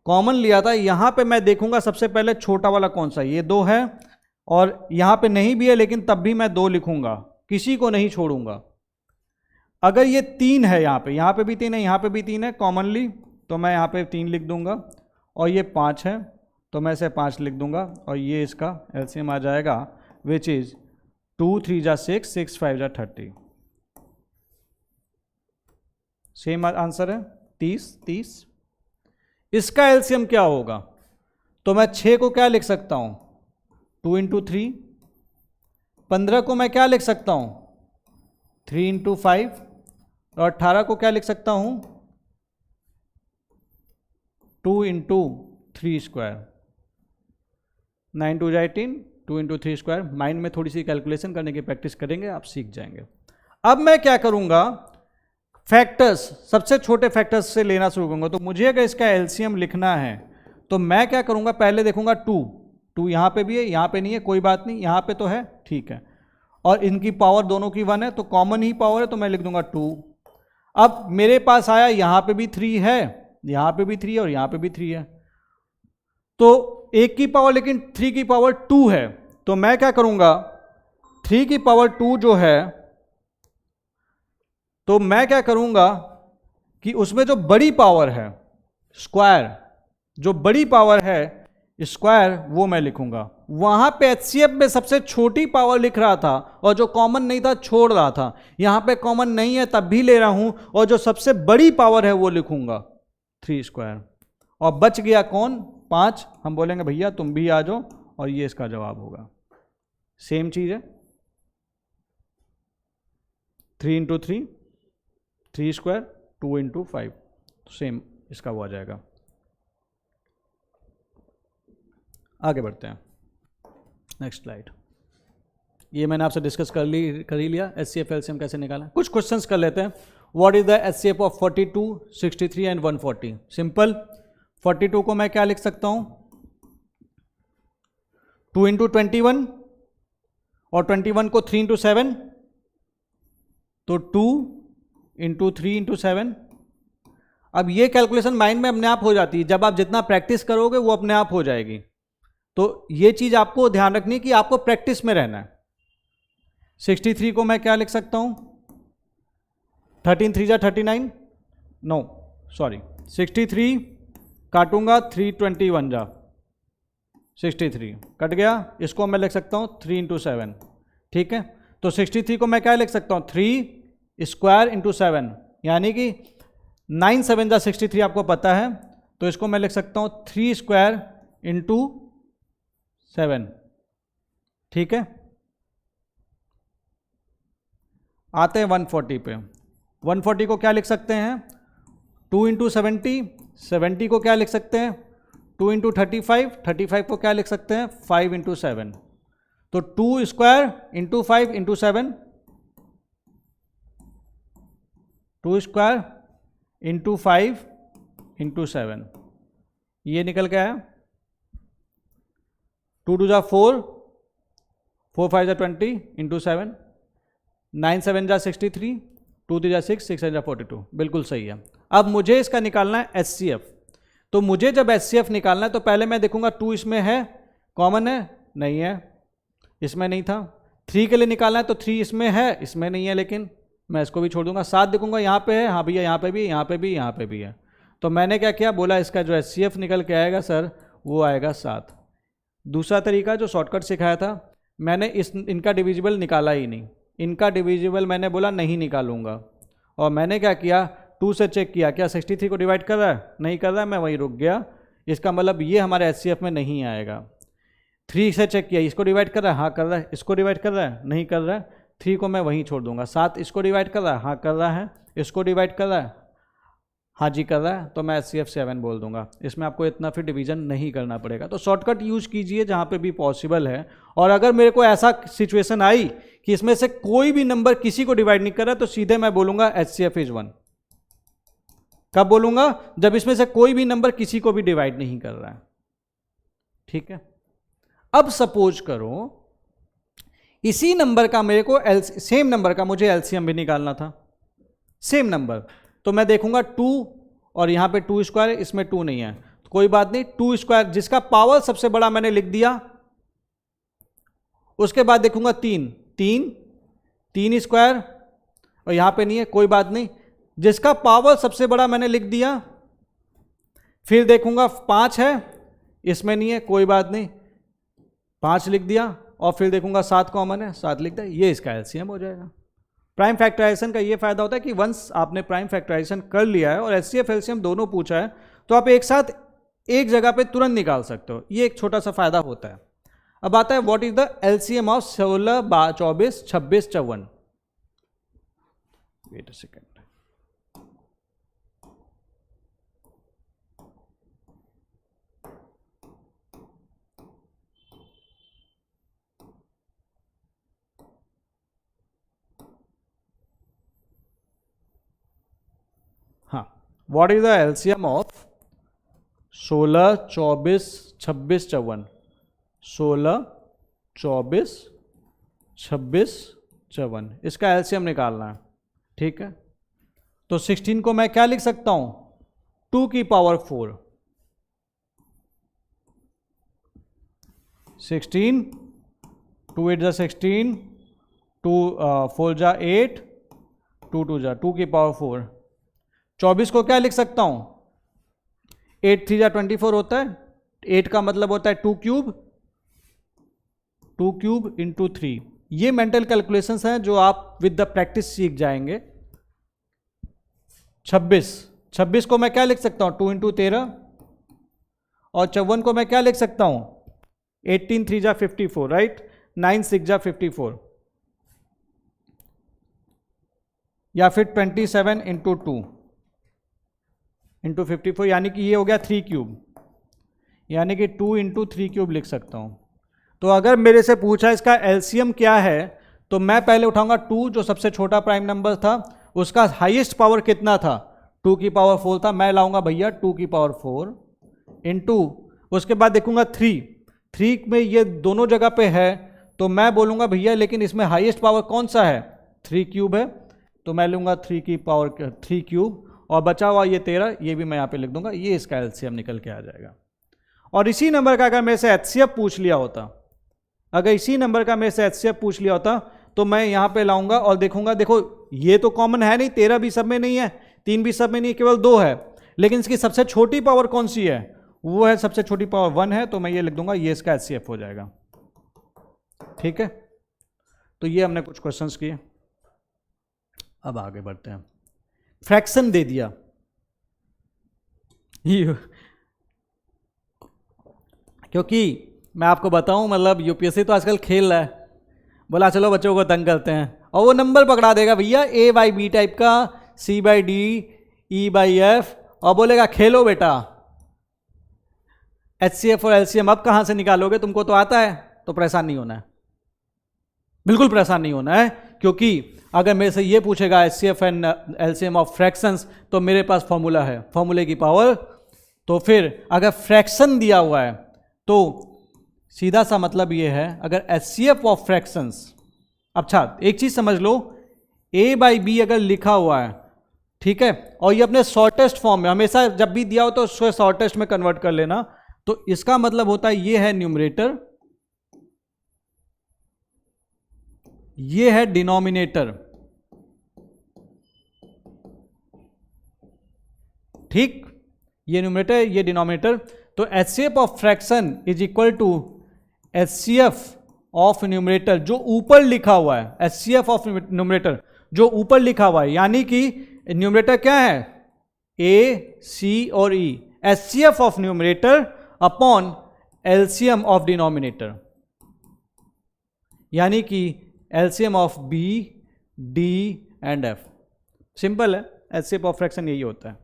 कॉमन लिया था, यहां पे मैं देखूंगा सबसे पहले छोटा वाला कौन सा, ये 2 है और यहां पे नहीं भी है लेकिन तब भी मैं 2 लिखूंगा, किसी को नहीं छोड़ूंगा। अगर ये 3 है, यहां पे भी 3 है, यहां पे भी 3 है कॉमनली, तो मैं यहां पे 3 लिख दूंगा। और ये 5 है तो मैं इसे 5 लिख दूंगा और ये इसका एलसीएम आ जाएगा, विच इज 2 3 जा 6, 6 5 जा 30। सेम आंसर है 30। इसका एलसीएम क्या होगा, तो मैं 6 को क्या लिख सकता हूं, 2 इंटू 3। 15 को मैं क्या लिख सकता हूं, 3 इंटू 5। और 18 को क्या लिख सकता हूं, 2 into 3 square. 9 2 18, 2 into 3 square. Mind में थोड़ी सी कैलकुलेशन करने की प्रैक्टिस करेंगे, आप सीख जाएंगे। अब मैं क्या करूंगा, फैक्टर्स, सबसे छोटे फैक्टर्स से लेना शुरू करूंगा। तो मुझे अगर इसका एलसीएम लिखना है तो मैं क्या करूंगा, पहले देखूंगा 2 यहां पे भी है, यहां पे नहीं है, कोई बात नहीं, यहां पे तो है, ठीक है। और इनकी पावर दोनों की 1 है तो कॉमन ही पावर है, तो मैं लिख दूंगा 2। अब मेरे पास आया, यहां पे भी 3 है, यहां पे भी 3 है और यहां पे भी 3 है, तो 1 की पावर, लेकिन 3 की पावर 2 है, तो मैं क्या करूंगा, 3 की पावर 2 जो है, तो मैं क्या करूंगा कि उसमें जो बड़ी पावर है स्क्वायर, जो बड़ी पावर है स्क्वायर, वो मैं लिखूंगा। वहां पे एचसीएफ में सबसे छोटी पावर लिख रहा था और जो कॉमन नहीं था छोड़ रहा था, यहां पे कॉमन नहीं है तब भी ले रहा हूं और जो सबसे बड़ी पावर है वो लिखूंगा 3 स्क्वायर। और बच गया कौन, 5। हम बोलेंगे भैया तुम भी आ जाओ और ये इसका जवाब होगा। सेम चीज है, 3 इंटू 3, 3 स्क्वायर, 2 इंटू 5, सेम इसका वो आ जाएगा। आगे बढ़ते हैं, नेक्स्ट स्लाइड। ये मैंने आपसे डिस्कस कर ही लिया एचसीएफ एलसीएम कैसे निकाला। कुछ क्वेश्चंस कर लेते हैं। What is the HCF of 42, 63 and 140? Simple, 42 को मैं क्या लिख सकता हूं, 2 इंटू 21 और 21 को 3 इंटू 7, तो 2 इंटू 3 इंटू 7। अब ये कैलकुलेशन माइंड में अपने आप हो जाती है, जब आप जितना प्रैक्टिस करोगे वो अपने आप हो जाएगी। तो ये चीज आपको ध्यान रखनी कि आपको प्रैक्टिस में रहना है। 63 को मैं क्या लिख सकता हूं, 13 3 जा 39, नो सॉरी, 63 काटूंगा 321 जा 63 कट गया, इसको मैं लिख सकता हूं 3 इंटू 7। ठीक है, तो 63 को मैं क्या लिख सकता हूं, 3 स्क्वायर इंटू 7, यानी कि 9 7 जा 63 आपको पता है, तो इसको मैं लिख सकता हूं 3 स्क्वायर इंटू 7। ठीक है, आते हैं 140 पे। 140 को क्या लिख सकते हैं, 2 इंटू 70, 70 को क्या लिख सकते हैं, 2 इंटू 35, 35 को क्या लिख सकते हैं, 5 इंटू 7। तो 2 square into 5 into 7, 2 square into 5 into 7, ये निकल के आया। 2 2 जा 4, 4 5 जा 20 इंटू 7, 9 7 जा 63, 2 3 जा 6, 6 7 जा 42, बिल्कुल सही है। अब मुझे इसका निकालना है एचसीएफ। तो मुझे जब एचसीएफ निकालना है तो पहले मैं देखूंगा 2 इसमें है, कॉमन है, नहीं है, इसमें नहीं था। 3 के लिए निकालना है तो 3 इसमें है, इसमें नहीं है, लेकिन मैं इसको भी छोड़ दूंगा। 7 देखूंगा यहाँ पे है, हाँ भैया यहाँ पे भी, यहाँ पे भी, यहाँ पे भी है। तो मैंने क्या किया, बोला इसका जो एचसीएफ निकल के आएगा सर वो आएगा 7। दूसरा तरीका जो शॉर्टकट सिखाया था, मैंने इनका डिविजिबल निकाला ही नहीं, इनका डिविजिबल मैंने बोला नहीं निकालूंगा, और मैंने क्या किया, 2 से चेक किया, क्या 63 को डिवाइड कर रहा है, नहीं कर रहा है, मैं वहीं रुक गया। इसका मतलब ये हमारे HCF में नहीं आएगा। 3 से चेक किया, इसको डिवाइड कर रहा है, हाँ कर रहा है, इसको डिवाइड कर रहा है, नहीं कर रहा है, 3 को मैं वहीं छोड़ दूंगा। 7 इसको डिवाइड कर रहा है, हाँ कर रहा है, इसको डिवाइड कर रहा है, हाँ जी कर रहा है, तो मैं HCF 7 बोल दूंगा। इसमें आपको इतना फिर डिवीजन नहीं करना पड़ेगा। तो शॉर्टकट यूज कीजिए जहाँ पे भी पॉसिबल है। और अगर मेरे को ऐसा सिचुएशन आई कि इसमें से कोई भी नंबर किसी को डिवाइड नहीं कर रहा, तो सीधे मैं बोलूंगा HCF इज 1। कब बोलूंगा, जब इसमें से कोई भी नंबर किसी को भी डिवाइड नहीं कर रहा है। ठीक है, अब सपोज करो इसी नंबर का मेरे को सेम नंबर का मुझे एलसीएम भी निकालना था, सेम नंबर। तो मैं देखूंगा 2 और यहां पे 2 स्क्वायर है, इसमें 2 नहीं है, तो कोई बात नहीं, 2 स्क्वायर जिसका पावर सबसे बड़ा मैंने लिख दिया। उसके बाद देखूंगा 3 स्क्वायर और यहां पे नहीं है, कोई बात नहीं, जिसका पावर सबसे बड़ा मैंने लिख दिया। फिर देखूंगा 5 है, इसमें नहीं है, कोई बात नहीं, 5 लिख दिया। और फिर देखूंगा 7 कॉमन है, 7 लिख दिया, ये इसका एलसीएम हो जाएगा। प्राइम फैक्टराइजेशन का ये फायदा होता है कि वंस आपने प्राइम फैक्टराइजेशन कर लिया है और एचसीएफ एलसीएम दोनों पूछा है, तो आप एक साथ एक जगह पे तुरंत निकाल सकते हो। ये एक छोटा सा फायदा होता है। अब आता है what is the LCM of 16, 24, 26, 54। Wait a second, हाँ, what is the LCM of 16, 24, 26, 54। 16, 24, 26, 54, इसका एलसीएम निकालना है। ठीक है, तो 16 को मैं क्या लिख सकता हूं, 2 की पावर 4। 16, 2 8 जा 16, 2 4 जा 8, 2 2 जा 2 की पावर 4। 24 को क्या लिख सकता हूं, 8 3 जा 24 होता है, 8 का मतलब होता है 2 क्यूब, 2 क्यूब इंटू 3। ये मेंटल कैलकुलेशंस हैं जो आप विद द प्रैक्टिस सीख जाएंगे। 26 को मैं क्या लिख सकता हूं, 2 इंटू 13। और 54 को मैं क्या लिख सकता हूं, 18 3 जा 54, राइट, 9 6 जा 54, या फिर 27 इंटू 2 इंटू 54, यानी कि ये हो गया 3 क्यूब, यानी कि 2 इंटू 3 क्यूब लिख सकता हूं। तो अगर मेरे से पूछा इसका एलसीएम क्या है, तो मैं पहले उठाऊंगा 2, जो सबसे छोटा प्राइम नंबर था, उसका हाईएस्ट पावर कितना था, 2 की पावर 4 था, मैं लाऊंगा भैया 2 की पावर 4 इंटू, उसके बाद देखूंगा 3 में ये दोनों जगह पे है, तो मैं बोलूंगा भैया लेकिन इसमें हाईएस्ट पावर कौन सा है, 3 क्यूब है, तो मैं लूंगा 3 की पावर 3 क्यूब, और बचा हुआ ये 13, ये भी मैं यहाँ पे लिख दूंगा, ये इसका एलसीएम निकल के आ जाएगा। और इसी नंबर का अगर मेरे से एचसीएफ पूछ लिया होता, अगर इसी नंबर का मेरे से एचसीएफ पूछ लिया होता, तो मैं यहाँ पे लाऊंगा और देखूंगा, देखो ये तो कॉमन है नहीं, 13 भी सब में नहीं है, 3 भी सब में नहीं है, केवल 2 है, लेकिन इसकी सबसे छोटी पावर कौन सी है, वो है सबसे छोटी पावर 1 है, तो मैं ये लिख दूंगा, ये इसका एचसीएफ हो जाएगा। ठीक है, तो ये हमने कुछ क्वेश्चंस किए। अब आगे बढ़ते हैं। फ्रैक्शन दे दिया, क्योंकि मैं आपको बताऊं, मतलब यूपीएससी तो आजकल खेल रहा है, बोला चलो बच्चों को तंग करते हैं, और वो नंबर पकड़ा देगा भैया A/B टाइप का, C/D, E/F, और बोलेगा खेलो बेटा। HCF और LCM अब कहां से निकालोगे, तुमको तो आता है, तो परेशान नहीं होना है, बिल्कुल परेशान नहीं होना है, क्योंकि अगर मेरे से ये पूछेगा HCF and LCM of fractions, तो मेरे पास फॉर्मूला है, फॉर्मूले की पावर। तो फिर अगर फ्रैक्शन दिया हुआ है, तो सीधा सा मतलब ये है, अगर HCF ऑफ फ्रैक्शंस, अच्छा एक चीज समझ लो, A/B अगर लिखा हुआ है, ठीक है, और ये अपने शॉर्टेस्ट फॉर्म में, हमेशा जब भी दिया हो तो उसको शॉर्टेस्ट में कन्वर्ट कर लेना, तो इसका मतलब होता है ये है न्यूमरेटर, ये है डिनोमिनेटर। ठीक, ये न्यूमरेटर, ये डिनोमिनेटर। तो HCF of fraction is equal to HCF of numerator, जो ऊपर लिखा हुआ है, HCF ऑफ न्यूमरेटर जो ऊपर लिखा हुआ है, यानी कि न्यूमरेटर क्या है, ए सी और E, HCF of numerator upon LCM of denominator, यानी कि LCM of B D and F. Simple है, एचसीएफ ऑफ फ्रैक्शन यही होता है।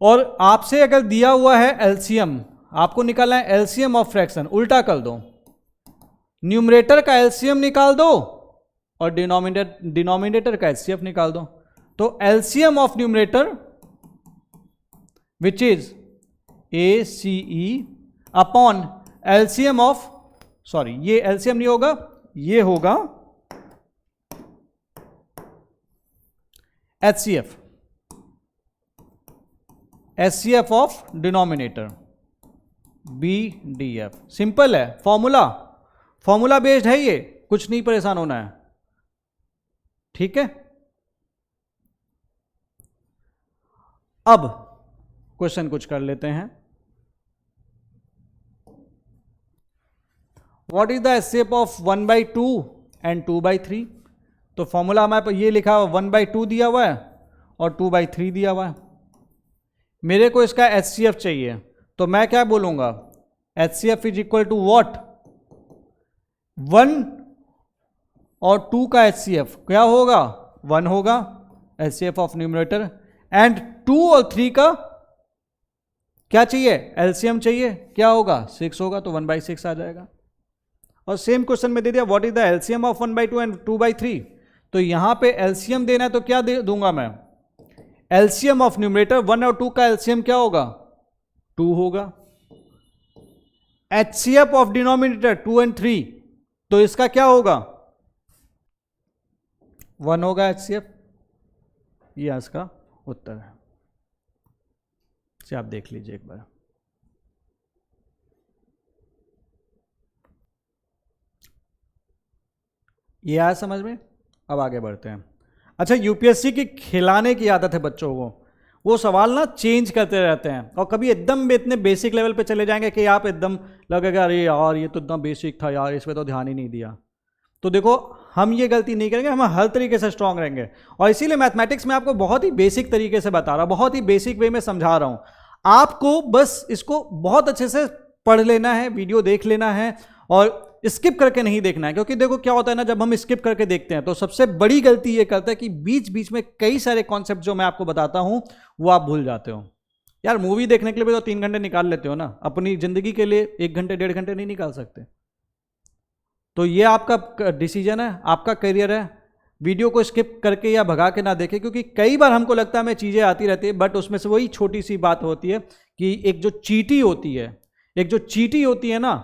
और आपसे अगर दिया हुआ है एलसीएम, आपको निकालना है एलसीएम ऑफ फ्रैक्शन, उल्टा कर दो, न्यूमरेटर का एलसीएम निकाल दो और डिनोमिनेटर का एचसीएफ निकाल दो। तो LCM of numerator which is A C E upon LCM of, sorry ये एलसीएम नहीं होगा, ये होगा HCF, HCF of denominator B D F. Simple है, फॉर्मूला बेस्ड है ये, कुछ नहीं परेशान होना है, ठीक है। अब क्वेश्चन कुछ कर लेते हैं। What is the HCF of 1/2 and 2/3? तो फॉर्मूला हमारे पर ये लिखा हुआ 1/2 दिया हुआ है और 2/3 दिया हुआ है। मेरे को इसका एचसीएफ चाहिए, तो मैं क्या बोलूंगा, HCF is equal to what, 1 और 2 का एचसीएफ क्या होगा, 1 होगा एचसीएफ ऑफ न्यूमरेटर, एंड 2 और 3 का क्या चाहिए, एलसीएम चाहिए, क्या होगा 6 होगा, तो 1/6 आ जाएगा। और सेम क्वेश्चन में दे दिया what is the LCM of 1/2 and 2/3, तो यहां पे एलसीएम देना है, तो क्या दे दूंगा मैं, एलसीएम ऑफ न्यूमरेटर 1 और 2 का एलसीएम क्या होगा, 2 होगा। एचसीएफ ऑफ डिनोमिनेटर 2 एंड 3, तो इसका क्या होगा, 1 होगा एचसीएफ। ये इसका उत्तर है, इसे आप देख लीजिए एक बार। ये आया समझ में। अब आगे बढ़ते हैं। अच्छा, यूपीएससी की खिलाने की आदत है बच्चों को, वो सवाल ना चेंज करते रहते हैं, और कभी एकदम इतने बेसिक लेवल पे चले जाएंगे कि आप एकदम लगेगा अरे यार ये तो इतना बेसिक था यार, इस पर तो ध्यान ही नहीं दिया। तो देखो हम ये गलती नहीं करेंगे, हम हर तरीके से स्ट्रांग रहेंगे, और इसीलिए मैथमेटिक्स में आपको बहुत ही बेसिक तरीके से बता रहा हूं, बहुत ही बेसिक वे में समझा रहा हूं। आपको बस इसको बहुत अच्छे से पढ़ लेना है, वीडियो देख लेना है, और स्किप करके नहीं देखना है। क्योंकि देखो क्या होता है ना, जब हम स्किप करके देखते हैं तो सबसे बड़ी गलती ये करता है कि बीच बीच में कई सारे कॉन्सेप्ट जो मैं आपको बताता हूं वो आप भूल जाते हो। यार मूवी देखने के लिए भी तो 3 घंटे निकाल लेते हो ना, अपनी जिंदगी के लिए 1 घंटे 1.5 घंटे नहीं निकाल सकते। तो ये आपका डिसीजन है, आपका करियर है। वीडियो को स्किप करके या भगा के ना देखें, क्योंकि कई बार हमको लगता है हमें चीज़ें आती रहती है, बट उसमें से वही छोटी सी बात होती है कि एक जो चीटी होती है ना,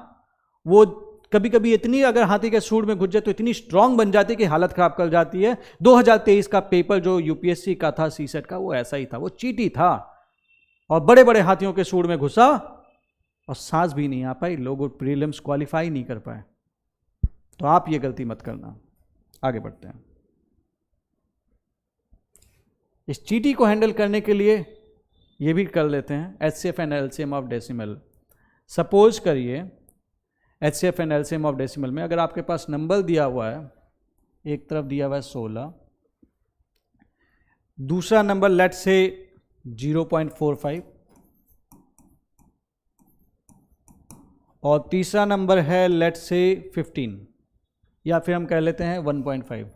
वो कभी कभी इतनी अगर हाथी के सूंड में घुस जाए तो इतनी स्ट्रांग बन जाती है कि हालत खराब कर जाती है। 2023 का पेपर जो यूपीएससी का था, सीसेट का, वो ऐसा ही था, वो चीटी था और बड़े बड़े हाथियों के सूंड में घुसा और सांस भी नहीं आ पाई, लोग प्रीलिम्स क्वालिफाई नहीं कर पाए। तो आप ये गलती मत करना। आगे बढ़ते हैं। इस चीटी को हैंडल करने के लिए ये भी कर लेते हैं, HCF and LCM of decimal. Suppose करिए HCF and LCM of decimal में अगर आपके पास नंबर दिया हुआ है, एक तरफ दिया हुआ है 16, दूसरा नंबर लेट से 0.45 और तीसरा नंबर है लेट से 15, या फिर हम कह लेते हैं 1.5,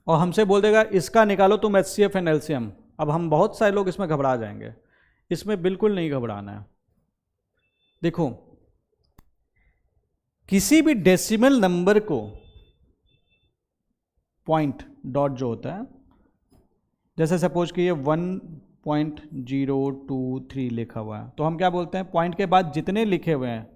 और हमसे बोल देगा इसका निकालो तुम एचसीएफ एंड एलसीएम। अब हम बहुत सारे लोग इसमें घबरा जाएंगे, इसमें बिल्कुल नहीं घबराना है। देखो, किसी भी डेसिमल नंबर को पॉइंट डॉट जो होता है, जैसे सपोज कि ये 1.023 लिखा हुआ है, तो हम क्या बोलते हैं, पॉइंट के बाद जितने लिखे हुए हैं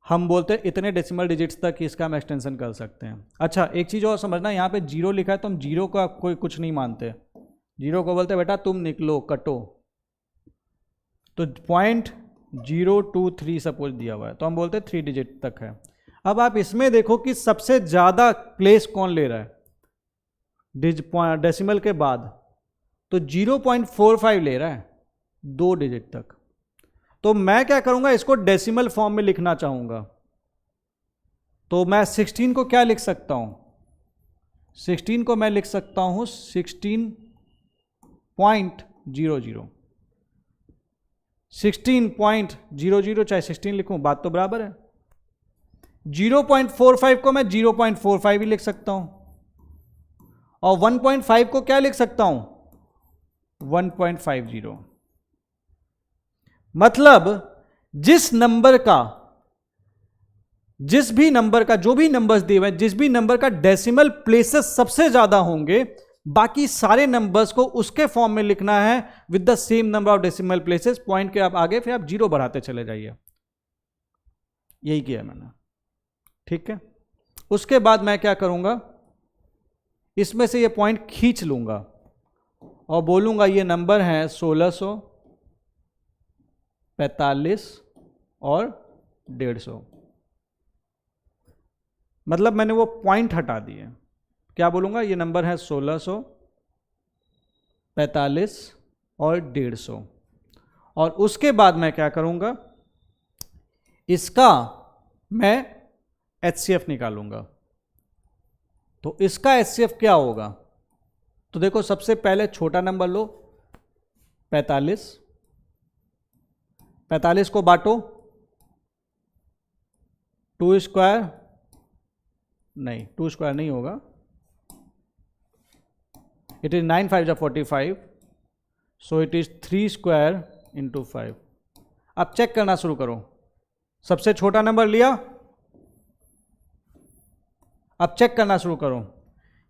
हम बोलते हैं इतने डेसिमल डिजिट्स तक इसका हम एक्सटेंशन कर सकते हैं। अच्छा, एक चीज़ और समझना, यहाँ पे 0 लिखा है तो हम 0 का कोई कुछ नहीं मानते, 0 को बोलते बेटा तुम निकलो, कटो। तो 0.023 सपोज दिया हुआ है तो हम बोलते हैं 3 डिजिट तक है। अब आप इसमें देखो कि सबसे ज़्यादा प्लेस कौन ले रहा है डेसिमल के बाद, तो 0.45 ले रहा है 2 डिजिट तक। तो मैं क्या करूंगा, इसको डेसिमल फॉर्म में लिखना चाहूंगा, तो मैं 16 को क्या लिख सकता हूं? 16 को मैं लिख सकता हूं 16.00, 16.00 चाहे 16 लिखूं, बात तो बराबर है। 0.45 को मैं 0.45 ही लिख सकता हूं, और 1.5 को क्या लिख सकता हूं? 1.50। मतलब जिस नंबर का, जिस भी नंबर का, जो भी नंबर्स दिए हुए, जिस भी नंबर का डेसिमल प्लेसेस सबसे ज्यादा होंगे, बाकी सारे नंबर्स को उसके फॉर्म में लिखना है with the same number of decimal places. Point के आप आगे फिर आप 0 बढ़ाते चले जाइए। यही किया मैंने, ठीक है। उसके बाद मैं क्या करूंगा, इसमें से ये पॉइंट खींच लूंगा और बोलूंगा ये नंबर है 1645 और 150। मतलब मैंने वो पॉइंट हटा दिए। क्या बोलूंगा, ये नंबर है 1645 और 150। और उसके बाद मैं क्या करूंगा, इसका मैं HCF निकालूंगा। तो इसका HCF क्या होगा? तो देखो, सबसे पहले छोटा नंबर लो 45, 45 को बांटो 2 स्क्वायर, नहीं 2 स्क्वायर नहीं होगा, it is 9 5 45, so it is 3 square into 5। अब चेक करना शुरू करो। सबसे छोटा नंबर लिया, अब चेक करना शुरू करो,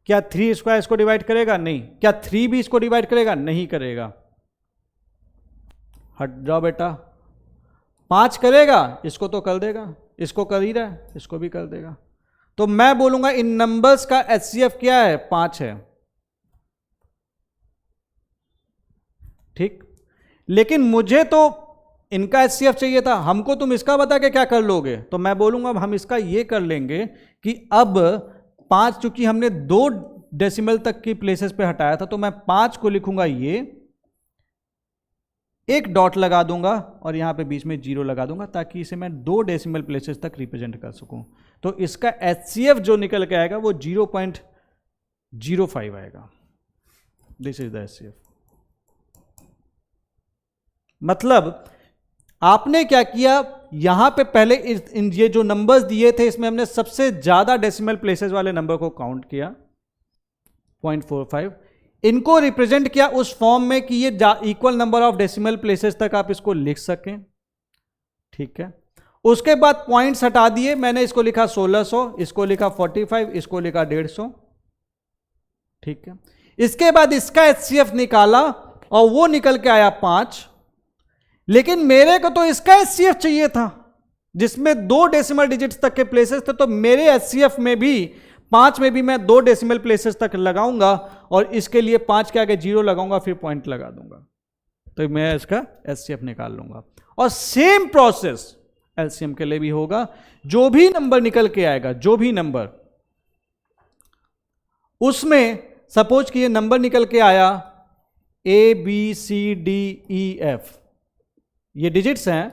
क्या 3 स्क्वायर इसको डिवाइड करेगा? नहीं। क्या 3 भी इसको डिवाइड करेगा? नहीं करेगा। हट जाओ बेटा। 5 करेगा? इसको तो कर देगा, इसको कर ही रहा है, इसको भी कर देगा। तो मैं बोलूंगा इन नंबर्स का HCF क्या है? 5 है, ठीक। लेकिन मुझे तो इनका HCF चाहिए था, हमको तुम इसका बता के क्या कर लोगे? तो मैं बोलूंगा अब हम इसका ये कर लेंगे कि अब 5, चूंकि हमने 2 डेसिमल तक की प्लेसेस पे हटाया था, तो मैं 5 को लिखूंगा ये, एक डॉट लगा दूंगा और यहां पे बीच में 0 लगा दूंगा, ताकि इसे मैं 2 डेसिमल प्लेसेस तक रिप्रेजेंट कर सकूं। तो इसका HCF जो निकल के आएगा वो 0.05 आएगा। This is the HCF। मतलब आपने क्या किया, यहां पे पहले ये जो नंबर्स दिए थे, इसमें हमने सबसे ज्यादा डेसिमल प्लेसेस वाले नंबर को काउंट किया 0.45, इनको रिप्रेजेंट किया उस फॉर्म में कि ये equal number of decimal places तक आप इसको लिख सकें, ठीक है। उसके बाद पॉइंट्स हटा दिए, मैंने इसको लिखा 1600, इसको लिखा 45, इसको लिखा 150, ठीक है। इसके बाद इसका HCF निकाला और वो निकल के आया 5। लेकिन मेरे को तो इसका HCF चाहिए था जिसमें 2 डेसिमल डिजिट्स तक के प्लेसेस थे, तो मेरे HCF में भी 5 में भी मैं 2 डेसिमल प्लेसेस तक लगाऊंगा और इसके लिए 5 के आगे 0 लगाऊंगा, फिर पॉइंट लगा दूंगा, तो मैं इसका HCF निकाल लूंगा। और सेम प्रोसेस LCM के लिए भी होगा। जो भी नंबर निकल के आएगा, जो भी नंबर, उसमें सपोज कि ये नंबर निकल के आया ABCDEF, ये डिजिट्स हैं,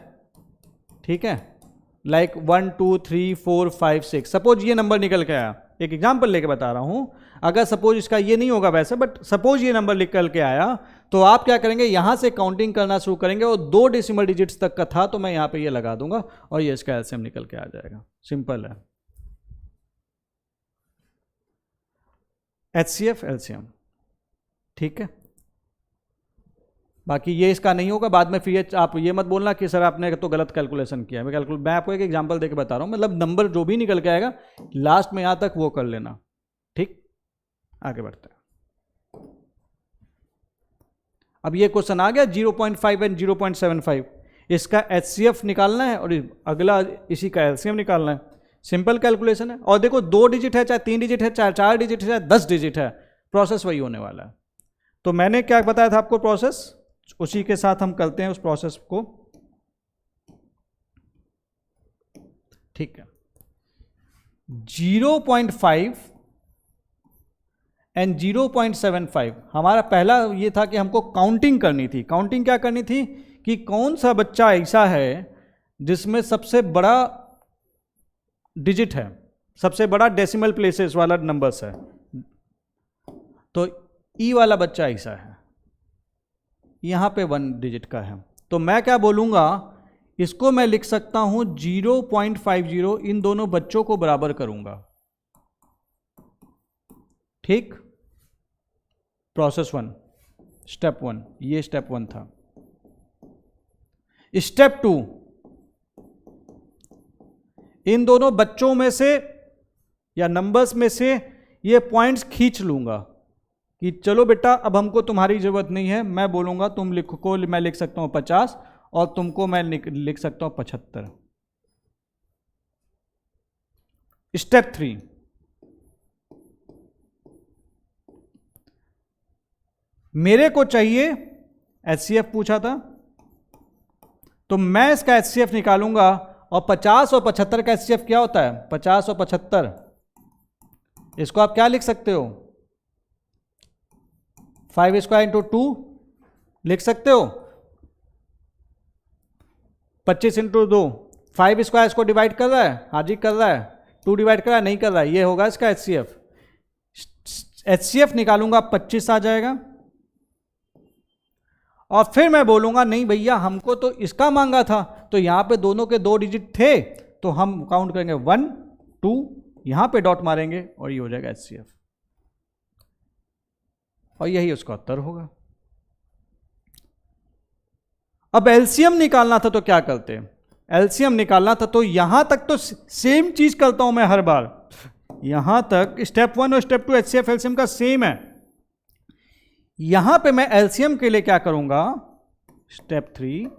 ठीक है, लाइक 1 2 3 4 5 6। सपोज ये नंबर निकल के आया, एक एग्जांपल लेके बता रहा हूं, अगर सपोज इसका ये नहीं होगा वैसे, बट सपोज ये नंबर निकल के आया, तो आप क्या करेंगे, यहां से काउंटिंग करना शुरू करेंगे, और 2 डेसिमल डिजिट्स तक का था तो मैं यहां पे ये लगा दूंगा और ये इसका LCM निकल के आ जाएगा। सिंपल है। HCF LCM, ठीक है। बाकी ये इसका नहीं होगा, बाद में फिर ये आप ये मत बोलना कि सर आपने तो गलत कैलकुलेशन किया है। मैं आपको एक एग्जांपल देके बता रहा हूं, मतलब नंबर जो भी निकल के आएगा लास्ट में यहां तक वो कर लेना, ठीक। आगे बढ़ते हैं। अब ये क्वेश्चन आ गया 0.5 एंड 0.75, इसका HCF निकालना है और अगला इसी का LCM निकालना है। सिंपल कैलकुलेशन है। और देखो 2 डिजिट है, चाहे 3 डिजिट है, चाहे 4 डिजिट है, चाहे 10 डिजिट है, प्रोसेस वही होने वाला है। तो मैंने क्या बताया था आपको प्रोसेस, उसी के साथ हम करते हैं उस प्रोसेस को, ठीक है। 0.5 एंड 0.75 हमारा पहला ये था कि हमको काउंटिंग करनी थी। काउंटिंग क्या करनी थी कि कौन सा बच्चा ऐसा है जिसमें सबसे बड़ा डिजिट है, सबसे बड़ा डेसिमल प्लेसेस वाला नंबर्स है। तो ई वाला बच्चा ऐसा है, यहां पे 1 डिजिट का है, तो मैं क्या बोलूंगा, इसको मैं लिख सकता हूं 0.50, इन दोनों बच्चों को बराबर करूंगा। ठीक, प्रोसेस 1, स्टेप 1, ये स्टेप 1 था। स्टेप 2, इन दोनों बच्चों में से या नंबर्स में से ये पॉइंट्स खींच लूंगा कि चलो बेटा अब हमको तुम्हारी जरूरत नहीं है, मैं बोलूंगा तुम लिखो, मैं लिख सकता हूं 50 और तुमको मैं लिख सकता हूं 75। स्टेप 3, मेरे को चाहिए HCF पूछा था, तो मैं इसका HCF निकालूंगा, और 50 और 75 का HCF क्या होता है, 50 और 75, इसको आप क्या लिख सकते हो, 5 स्क्वायर इंटू 2 लिख सकते हो, 25 इंटू 2, 5 स्क्वायर इसको डिवाइड कर रहा है, हाँ जी कर रहा है, 2 डिवाइड कर रहा है, नहीं कर रहा है, ये होगा इसका HCF। HCF निकालूंगा 25 आ जाएगा, और फिर मैं बोलूंगा नहीं भैया हमको तो इसका मांगा था, तो यहां पे दोनों के 2 डिजिट थे, तो हम काउंट करेंगे 1 2, यहां पे डॉट मारेंगे और ये हो जाएगा HCF, और यही उसका उत्तर होगा। अब एलसीएम निकालना था तो क्या करते, एलसीएम निकालना था तो यहां तक तो सेम चीज करता हूं मैं हर बार, यहां तक स्टेप 1 और स्टेप 2 HCF एलसीएम का सेम है। यहां पे मैं एलसीएम के लिए क्या करूंगा, स्टेप 3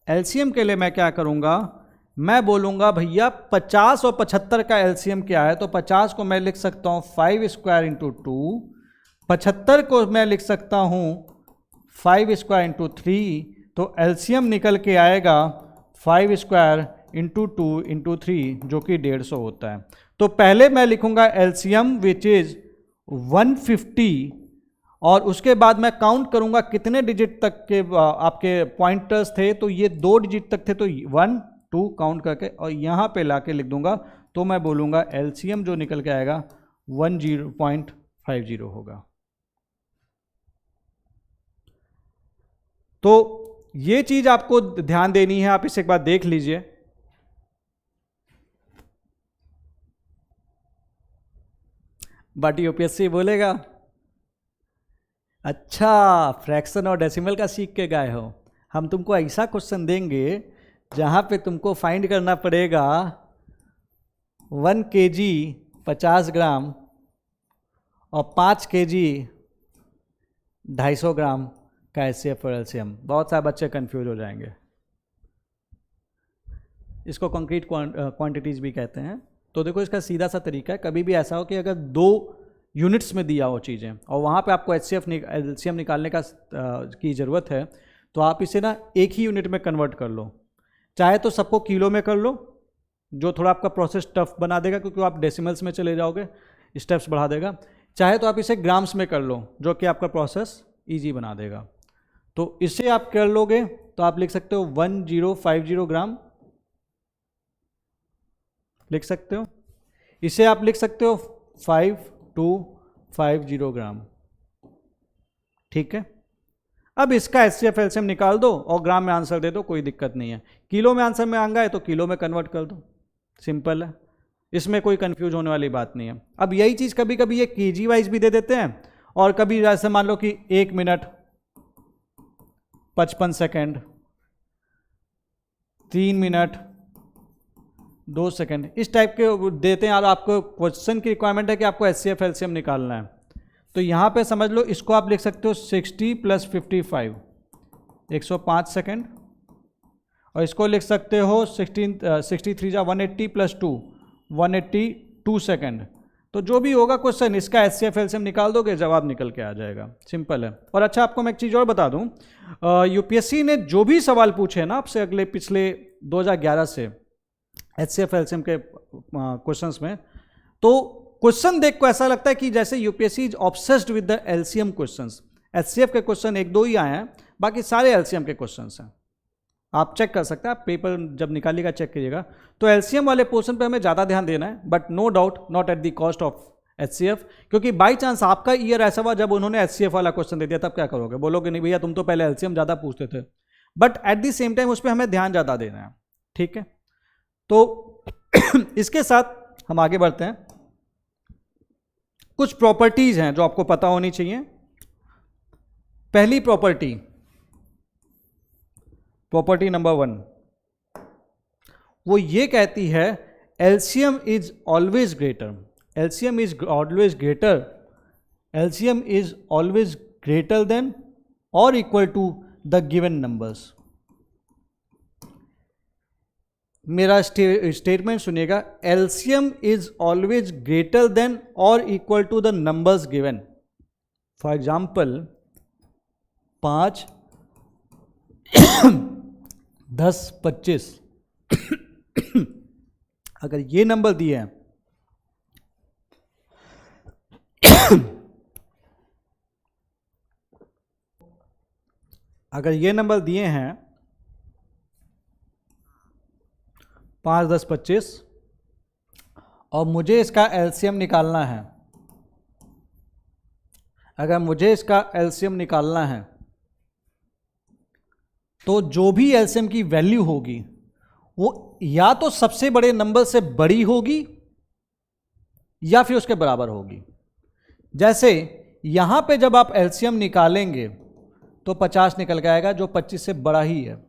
एलसीएम के लिए मैं क्या करूंगा, मैं बोलूंगा भैया 50 और 75 का एलसीएम क्या है, तो 50 को मैं लिख सकता हूं 5 स्क्वायर इंटू 2, 75 को मैं लिख सकता हूं 5 स्क्वायर इंटू 3, तो एलसीएम निकल के आएगा 5 स्क्वायर इंटू 2 इंटू 3 जो कि 150 होता है। तो पहले मैं लिखूंगा एलसीएम विच इज 150, और उसके बाद मैं काउंट करूंगा कितने डिजिट तक के आपके पॉइंटर्स थे, तो ये 2 डिजिट तक थे, तो 1 2 काउंट करके और यहां पे लाके लिख दूंगा, तो मैं बोलूंगा एलसीएम जो निकल के आएगा 10.50 होगा। तो ये चीज आपको ध्यान देनी है, आप इसे एक बार देख लीजिए। बट यूपीएससी बोलेगा अच्छा फ्रैक्शन और डेसिमल का सीख के गए हो, हम तुमको ऐसा क्वेश्चन देंगे जहां पे तुमको फाइंड करना पड़ेगा 1 kg 50 ग्राम और 5 kg 250 ग्राम का HCF और एलसीएम। बहुत सारे बच्चे कंफ्यूज हो जाएंगे, इसको कंक्रीट क्वांटिटीज भी कहते हैं। तो देखो इसका सीधा सा तरीका है, कभी भी ऐसा हो कि अगर 2 यूनिट्स में दिया हो चीज़ें और वहाँ पे आपको HCF एलसीएम निकालने का की ज़रूरत है, तो आप इसे ना एक ही यूनिट में कन्वर्ट कर लो, चाहे तो सबको किलो में कर लो, जो थोड़ा आपका प्रोसेस टफ बना देगा क्योंकि आप डेसिमल्स में चले जाओगे, स्टेप्स बढ़ा देगा, चाहे तो आप इसे ग्राम्स में कर लो जो कि आपका प्रोसेस ईजी बना देगा। तो इसे आप कर लोगे तो आप लिख सकते हो 1050 ग्राम लिख सकते हो, इसे आप लिख सकते हो 5250 ग्राम, ठीक है। अब इसका HCF एलसीएम निकाल दो और ग्राम में आंसर दे दो, कोई दिक्कत नहीं है। किलो में आंसर में आएगा है तो किलो में कन्वर्ट कर दो, सिंपल है, इसमें कोई कंफ्यूज होने वाली बात नहीं है। अब यही चीज़ कभी कभी ये केजी वाइज भी दे देते हैं, और कभी जैसे मान लो कि 1 मिनट 55 सेकेंड, 3 मिनट 2 सेकेंड, इस टाइप के देते हैं। और आपको क्वेश्चन की रिक्वायरमेंट है कि आपको HCF एलसीएम निकालना है, तो यहाँ पे समझ लो इसको आप लिख सकते हो 60 + 55 105 सेकेंड, और इसको लिख सकते हो 63 × 180 + 2 182 सेकेंड। तो जो भी होगा क्वेश्चन, इसका HCF एलसीएम निकाल दोगे, जवाब निकल के आ जाएगा, सिंपल है। और अच्छा आपको मैं एक चीज़ और बता दूं, यूपीएससी ने जो भी सवाल पूछे ना आपसे अगले पिछले 2011 से HCF एलसीएम के क्वेश्चंस में, तो क्वेश्चन देख को ऐसा लगता है कि जैसे UPSC is obsessed with the LCM questions. HCF के क्वेश्चन 1-2 ही आए हैं, बाकी सारे एलसीएम के क्वेश्चंस हैं। आप चेक कर सकते हैं, आप पेपर जब निकालिएगा चेक कीजिएगा। तो एलसीएम वाले पोर्शन पे हमें ज़्यादा ध्यान देना है, but no doubt not at the cost of HCF, क्योंकि बाई चांस आपका ईयर ऐसा हुआ जब उन्होंने एचसीएफ वाला क्वेश्चन दे दिया, तब क्या करोगे? बोलोगे नहीं भैया तुम तो पहले एलसीएम ज़्यादा पूछते थे, but at the same time उस पर हमें ध्यान ज़्यादा देना है, ठीक है। तो इसके साथ हम आगे बढ़ते हैं। कुछ प्रॉपर्टीज हैं जो आपको पता होनी चाहिए। पहली प्रॉपर्टी नंबर 1, वो ये कहती है LCM is always greater, LCM is always greater, LCM is always greater than और equal to the given numbers. मेरा स्टेटमेंट सुनिएगा, LCM is always greater than और equal to the numbers given. For example 5, 10, 25 अगर ये number दिए हैं अगर ये नंबर दिए हैं 5, 10, 25 और मुझे इसका एलसीएम निकालना है, अगर मुझे इसका एलसीएम निकालना है तो जो भी एलसीएम की वैल्यू होगी वो या तो सबसे बड़े नंबर से बड़ी होगी या फिर उसके बराबर होगी। जैसे यहां पे जब आप एलसीएम निकालेंगे तो 50 निकल के आएगा जो 25 से बड़ा ही है।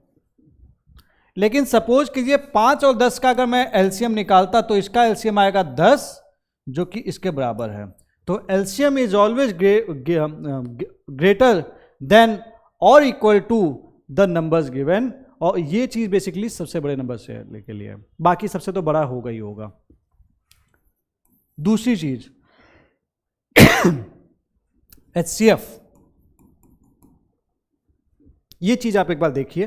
लेकिन सपोज कीजिए 5 और 10 का अगर मैं एलसीएम निकालता तो इसका एलसीएम आएगा 10 जो कि इसके बराबर है। तो LCM is always greater than और equal to the numbers given, और ये चीज बेसिकली सबसे बड़े नंबर से के लिए है, बाकी सबसे तो बड़ा होगा ही होगा। दूसरी चीज एचसीएफ, ये चीज आप एक बार देखिए।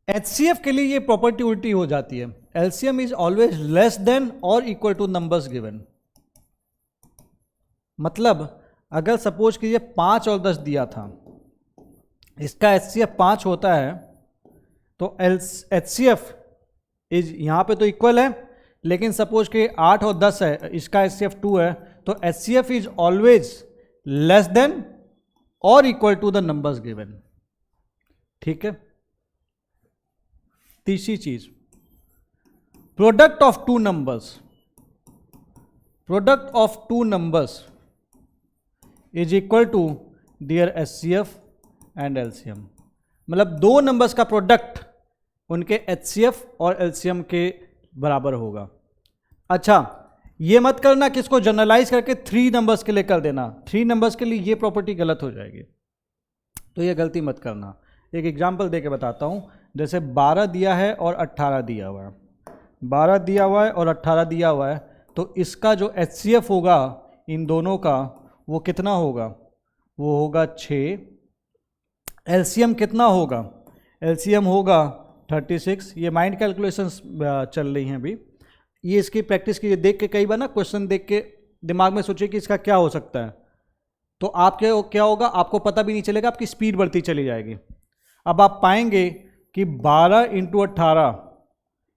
एचसीएफ के लिए ये प्रॉपर्टी उल्टी हो जाती है, LCM is always less than और इक्वल टू नंबर्स गिवन। मतलब अगर सपोज कीजिए 5 और 10 दिया था, इसका एचसीएफ 5 होता है तो एचसीएफ इज यहां पे तो इक्वल है, लेकिन सपोज कि 8 और 10 है, इसका एचसीएफ 2 है, तो HCF is always less than और equal to the numbers given, ठीक है। तीसरी चीज product of two numbers, product of two numbers is equal to their HCF and LCM. मतलब दो नंबर्स का प्रोडक्ट उनके एचसीएफ और एलसीएम के बराबर होगा। अच्छा, ये मत करना कि इसको जनरलाइज करके 3 नंबर्स के लिए कर देना, 3 नंबर्स के लिए ये प्रॉपर्टी गलत हो जाएगी, तो ये गलती मत करना। एक एग्जांपल दे के बताता हूँ। जैसे 12 दिया है और 18 दिया हुआ है, 12 दिया हुआ है और 18 दिया हुआ है, तो इसका जो एचसीएफ होगा इन दोनों का वो कितना होगा? वो होगा 6। एलसीएम कितना होगा? एलसीएम होगा 36। ये माइंड कैलकुलेशंस चल रही हैं अभी, ये इसकी प्रैक्टिस कीजिए। देख के कई बार ना क्वेश्चन देख के दिमाग में सोचिए कि इसका क्या हो सकता है, तो आपके क्या होगा आपको पता भी नहीं चलेगा, आपकी स्पीड बढ़ती चली जाएगी। अब आप पाएंगे कि 12 × 18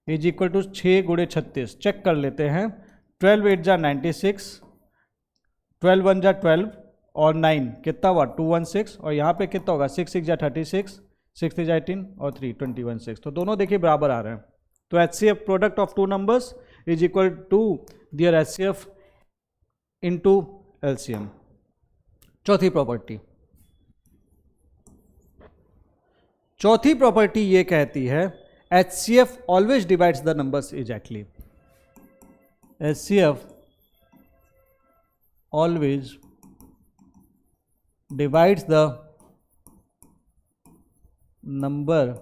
इज इक्वल टू 6 × 36। चेक कर लेते हैं। 12 8 जा 96, 12 1 जा 12 और 9 कितना हुआ 216, और यहाँ पे कितना होगा 6 6 जा 36, 6 3 जा 18 और 3 21 6। तो दोनों देखिए बराबर आ रहे हैं। तो HCF product of two numbers is equal to their HCF into LCM. चौथी प्रॉपर्टी ये कहती है HCF always divides the numbers exactly. HCF always divides the number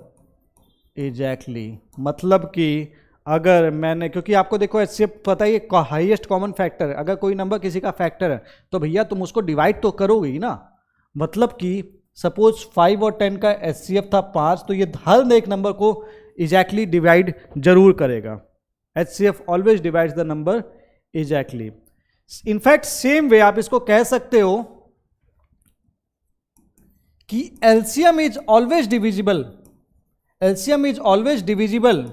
exactly. मतलब कि अगर मैंने, क्योंकि आपको देखो एचसीएफ पता ही है हाईएस्ट कॉमन फैक्टर है, अगर कोई नंबर किसी का फैक्टर है तो भैया तुम उसको डिवाइड तो करोगे ही ना। मतलब कि सपोज 5 और 10 का एचसीएफ था 5, तो ये हर एक नंबर को एग्जैक्टली डिवाइड जरूर करेगा। HCF always divides the number exactly. In fact same way आप इसको कह सकते हो कि LCM is always divisible, LCM is always divisible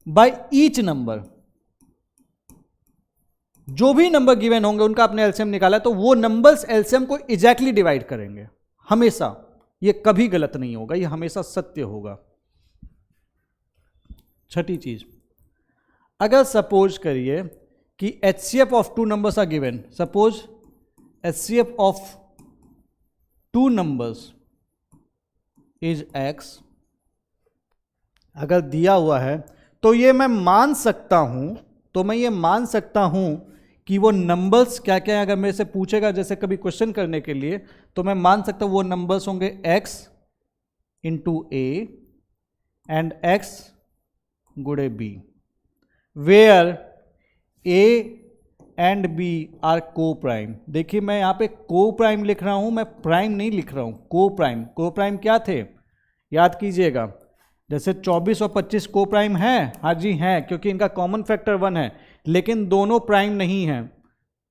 by each number. जो भी नंबर गिवन होंगे उनका आपने एलसीएम निकाला तो वो नंबर्स एलसीएम को एग्जैक्टली डिवाइड करेंगे हमेशा। ये कभी गलत नहीं होगा, ये हमेशा सत्य होगा। छठी चीज, अगर सपोज करिए कि HCF of two numbers are given, suppose HCF of two numbers is x, अगर दिया हुआ है तो ये मैं मान सकता हूं, तो मैं ये मान सकता हूं कि वो नंबर्स क्या क्या है। अगर मेरे से पूछेगा जैसे कभी क्वेश्चन करने के लिए, तो मैं मान सकता हूं वो नंबर्स होंगे x into a and x गुणे b, where a and b are coprime. देखिए मैं यहाँ पे को प्राइम लिख रहा हूँ, मैं प्राइम नहीं लिख रहा हूँ, को प्राइम। को प्राइम क्या थे याद कीजिएगा, जैसे 24 और 25 को प्राइम है, हाँ जी हैं, क्योंकि इनका कॉमन फैक्टर 1 है, लेकिन दोनों प्राइम नहीं हैं।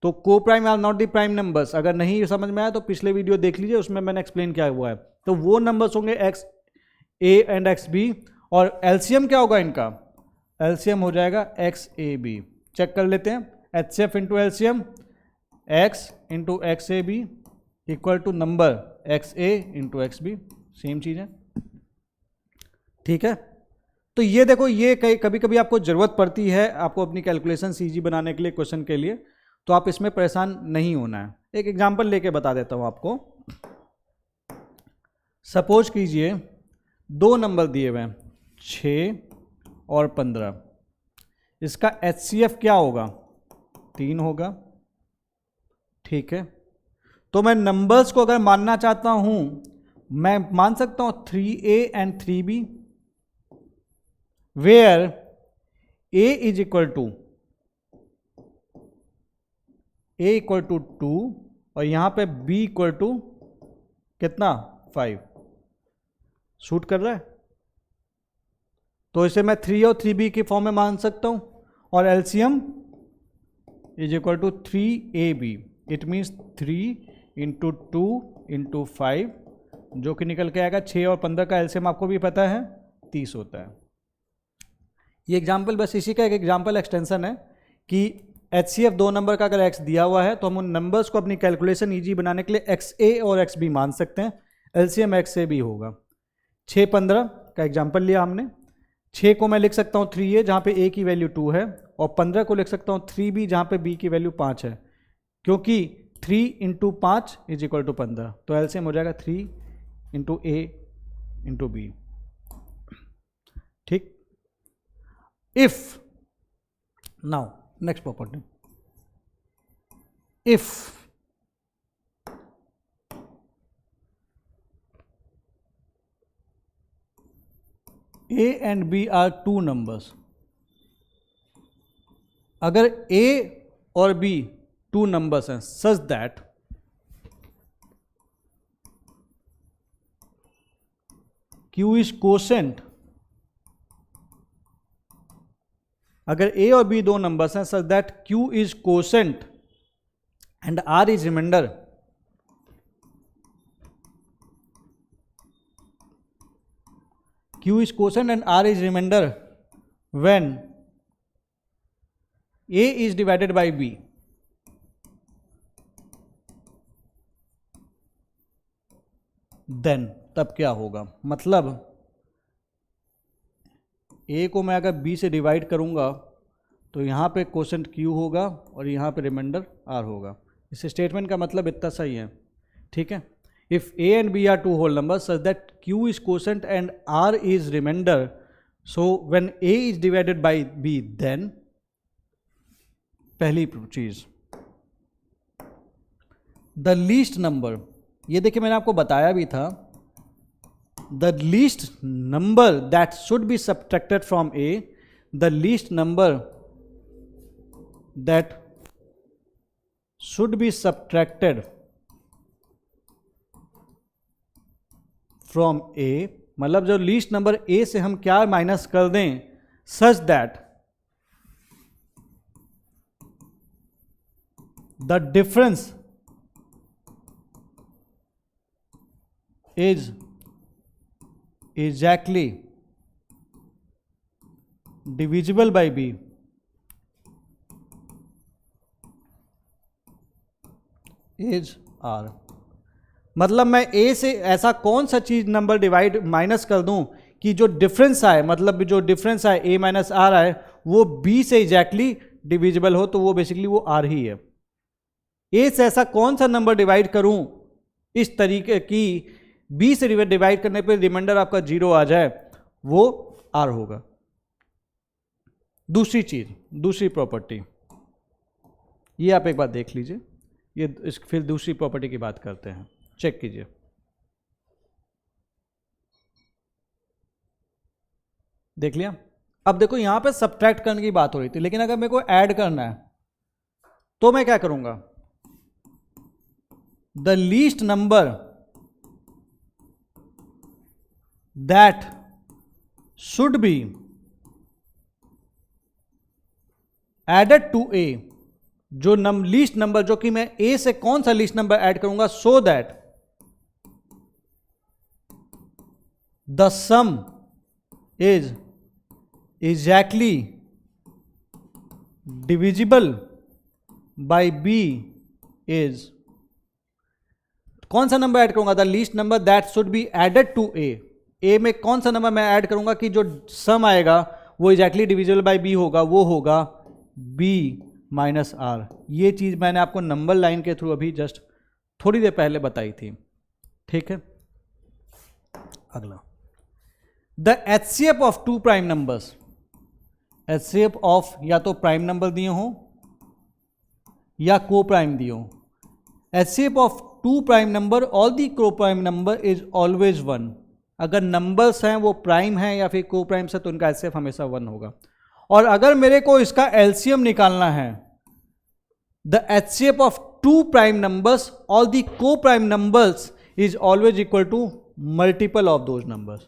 तो coprime are not the prime numbers. अगर नहीं समझ में आया तो पिछले वीडियो देख लीजिए, उसमें मैंने एक्सप्लेन किया हुआ है। तो वो नंबर्स होंगे x a and x b, और एलसीएम क्या होगा इनका, एलसीएम हो जाएगा एक्स ए बी। चेक कर लेते हैं, H F into LCM x into x a b equal to number x a into x b, same चीज़ है। ठीक है, तो ये देखो, ये कभी कभी आपको ज़रूरत पड़ती है आपको अपनी कैलकुलेशन सीजी बनाने के लिए, क्वेश्चन के लिए, तो आप इसमें परेशान नहीं होना है। एक एग्जांपल लेके बता देता हूँ आपको। सपोज कीजिए दो नंबर दिए हुए हैं 6 और 15, इसका HCF क्या होगा, 3 होगा। ठीक है, तो मैं नंबर्स को अगर मानना चाहता हूं, मैं मान सकता हूं 3A and 3B, where A is equal to A equal to 2 और यहां पे B इक्वल टू कितना 5। शूट कर रहा है, तो इसे मैं 3 और 3B की फॉर्म में मान सकता हूं, और LCM is equal to 3AB। It means 3 into 2 into 5, जो कि निकल के आएगा 6 और 15 का एलसीएम आपको भी पता है 30 होता है। ये एग्जाम्पल बस इसी का एक एग्जाम्पल एक्सटेंशन है कि HCF दो नंबर का अगर x दिया हुआ है तो हम उन नंबर्स को अपनी कैलकुलेशन ईजी बनाने के लिए XA और XB मान सकते हैं। एलसीएम XA भी होगा। 6-15 का एग्जाम्पल लिया हमने। 6 को मैं लिख सकता हूँ 3A जहाँ पे A की वैल्यू 2 है, और 15 को लिख सकता हूँ 3B जहाँ पे B की वैल्यू 5 है, क्योंकि 3 इंटू 5 इज इक्वल टू 15। तो एलसीएम हो जाएगा 3 इंटू A इंटू B। ठीक, if now next property, if A and B are two numbers, अगर A और B टू नंबर्स हैं such that Q is quotient, अगर A और B दो नंबर्स हैं such that Q is quotient and R is remainder, Q is quotient and R is remainder when A is divided by B, then तब क्या होगा, मतलब A को मैं अगर B से डिवाइड करूंगा तो यहाँ पे क्वोशेंट Q होगा और यहाँ पे रिमाइंडर R होगा। इस स्टेटमेंट का मतलब इतना सही है। ठीक है, if A and B are two whole numbers such that Q is quotient and R is remainder, so when A is divided by B then, पहली चीज the least number, ये देखिए मैंने आपको बताया भी था, the least number that should be subtracted from A, the least number that should be subtracted from a, मतलब जो लीस्ट नंबर ए से हम क्या माइनस कर दें such that the difference is exactly divisible by b is r. मतलब मैं ए से ऐसा कौन सा चीज नंबर डिवाइड माइनस कर दूं कि जो डिफरेंस आए, मतलब जो डिफरेंस आए ए माइनस आर आए, वो बी से एग्जैक्टली डिविजिबल हो, तो वो बेसिकली वो आर ही है। ए से ऐसा कौन सा नंबर डिवाइड करूं इस तरीके की बी से डिवाइड करने पे रिमाइंडर आपका 0 आ जाए, वो आर होगा। दूसरी चीज, दूसरी प्रॉपर्टी, ये आप एक बार देख लीजिए। ये फिर दूसरी प्रॉपर्टी की बात करते हैं, चेक कीजिए। देख लिया। अब देखो यहां पे सब्ट्रैक्ट करने की बात हो रही थी, लेकिन अगर मेरे को ऐड करना है तो मैं क्या करूंगा? The least number that should be added to a, जो लीस्ट नंबर, जो कि मैं ए से कौन सा लीस्ट नंबर ऐड करूंगा, so that the sum is exactly divisible by b is. कौन सा नंबर ऐड करूंगा? The least number that should be added to a. A में कौन सा नंबर मैं ऐड करूंगा कि जो सम आएगा वो एग्जैक्टली डिविजिबल बाय बी होगा, वो होगा बी माइनस आर। ये चीज मैंने आपको नंबर लाइन के थ्रू अभी जस्ट थोड़ी देर पहले बताई थी, ठीक है। अगला, the HCF of two prime numbers. HCF of या तो प्राइम नंबर दिए हो या को प्राइम दिए हो। HCF of two prime number, all the coprime number is always 1। अगर नंबर्स हैं वो प्राइम हैं या फिर को प्राइम से, तो उनका एचसीएफ हमेशा 1 होगा। और अगर मेरे को इसका एलसीएम निकालना है, the HCF of two prime numbers, all the coprime numbers is always equal to multiple of those numbers.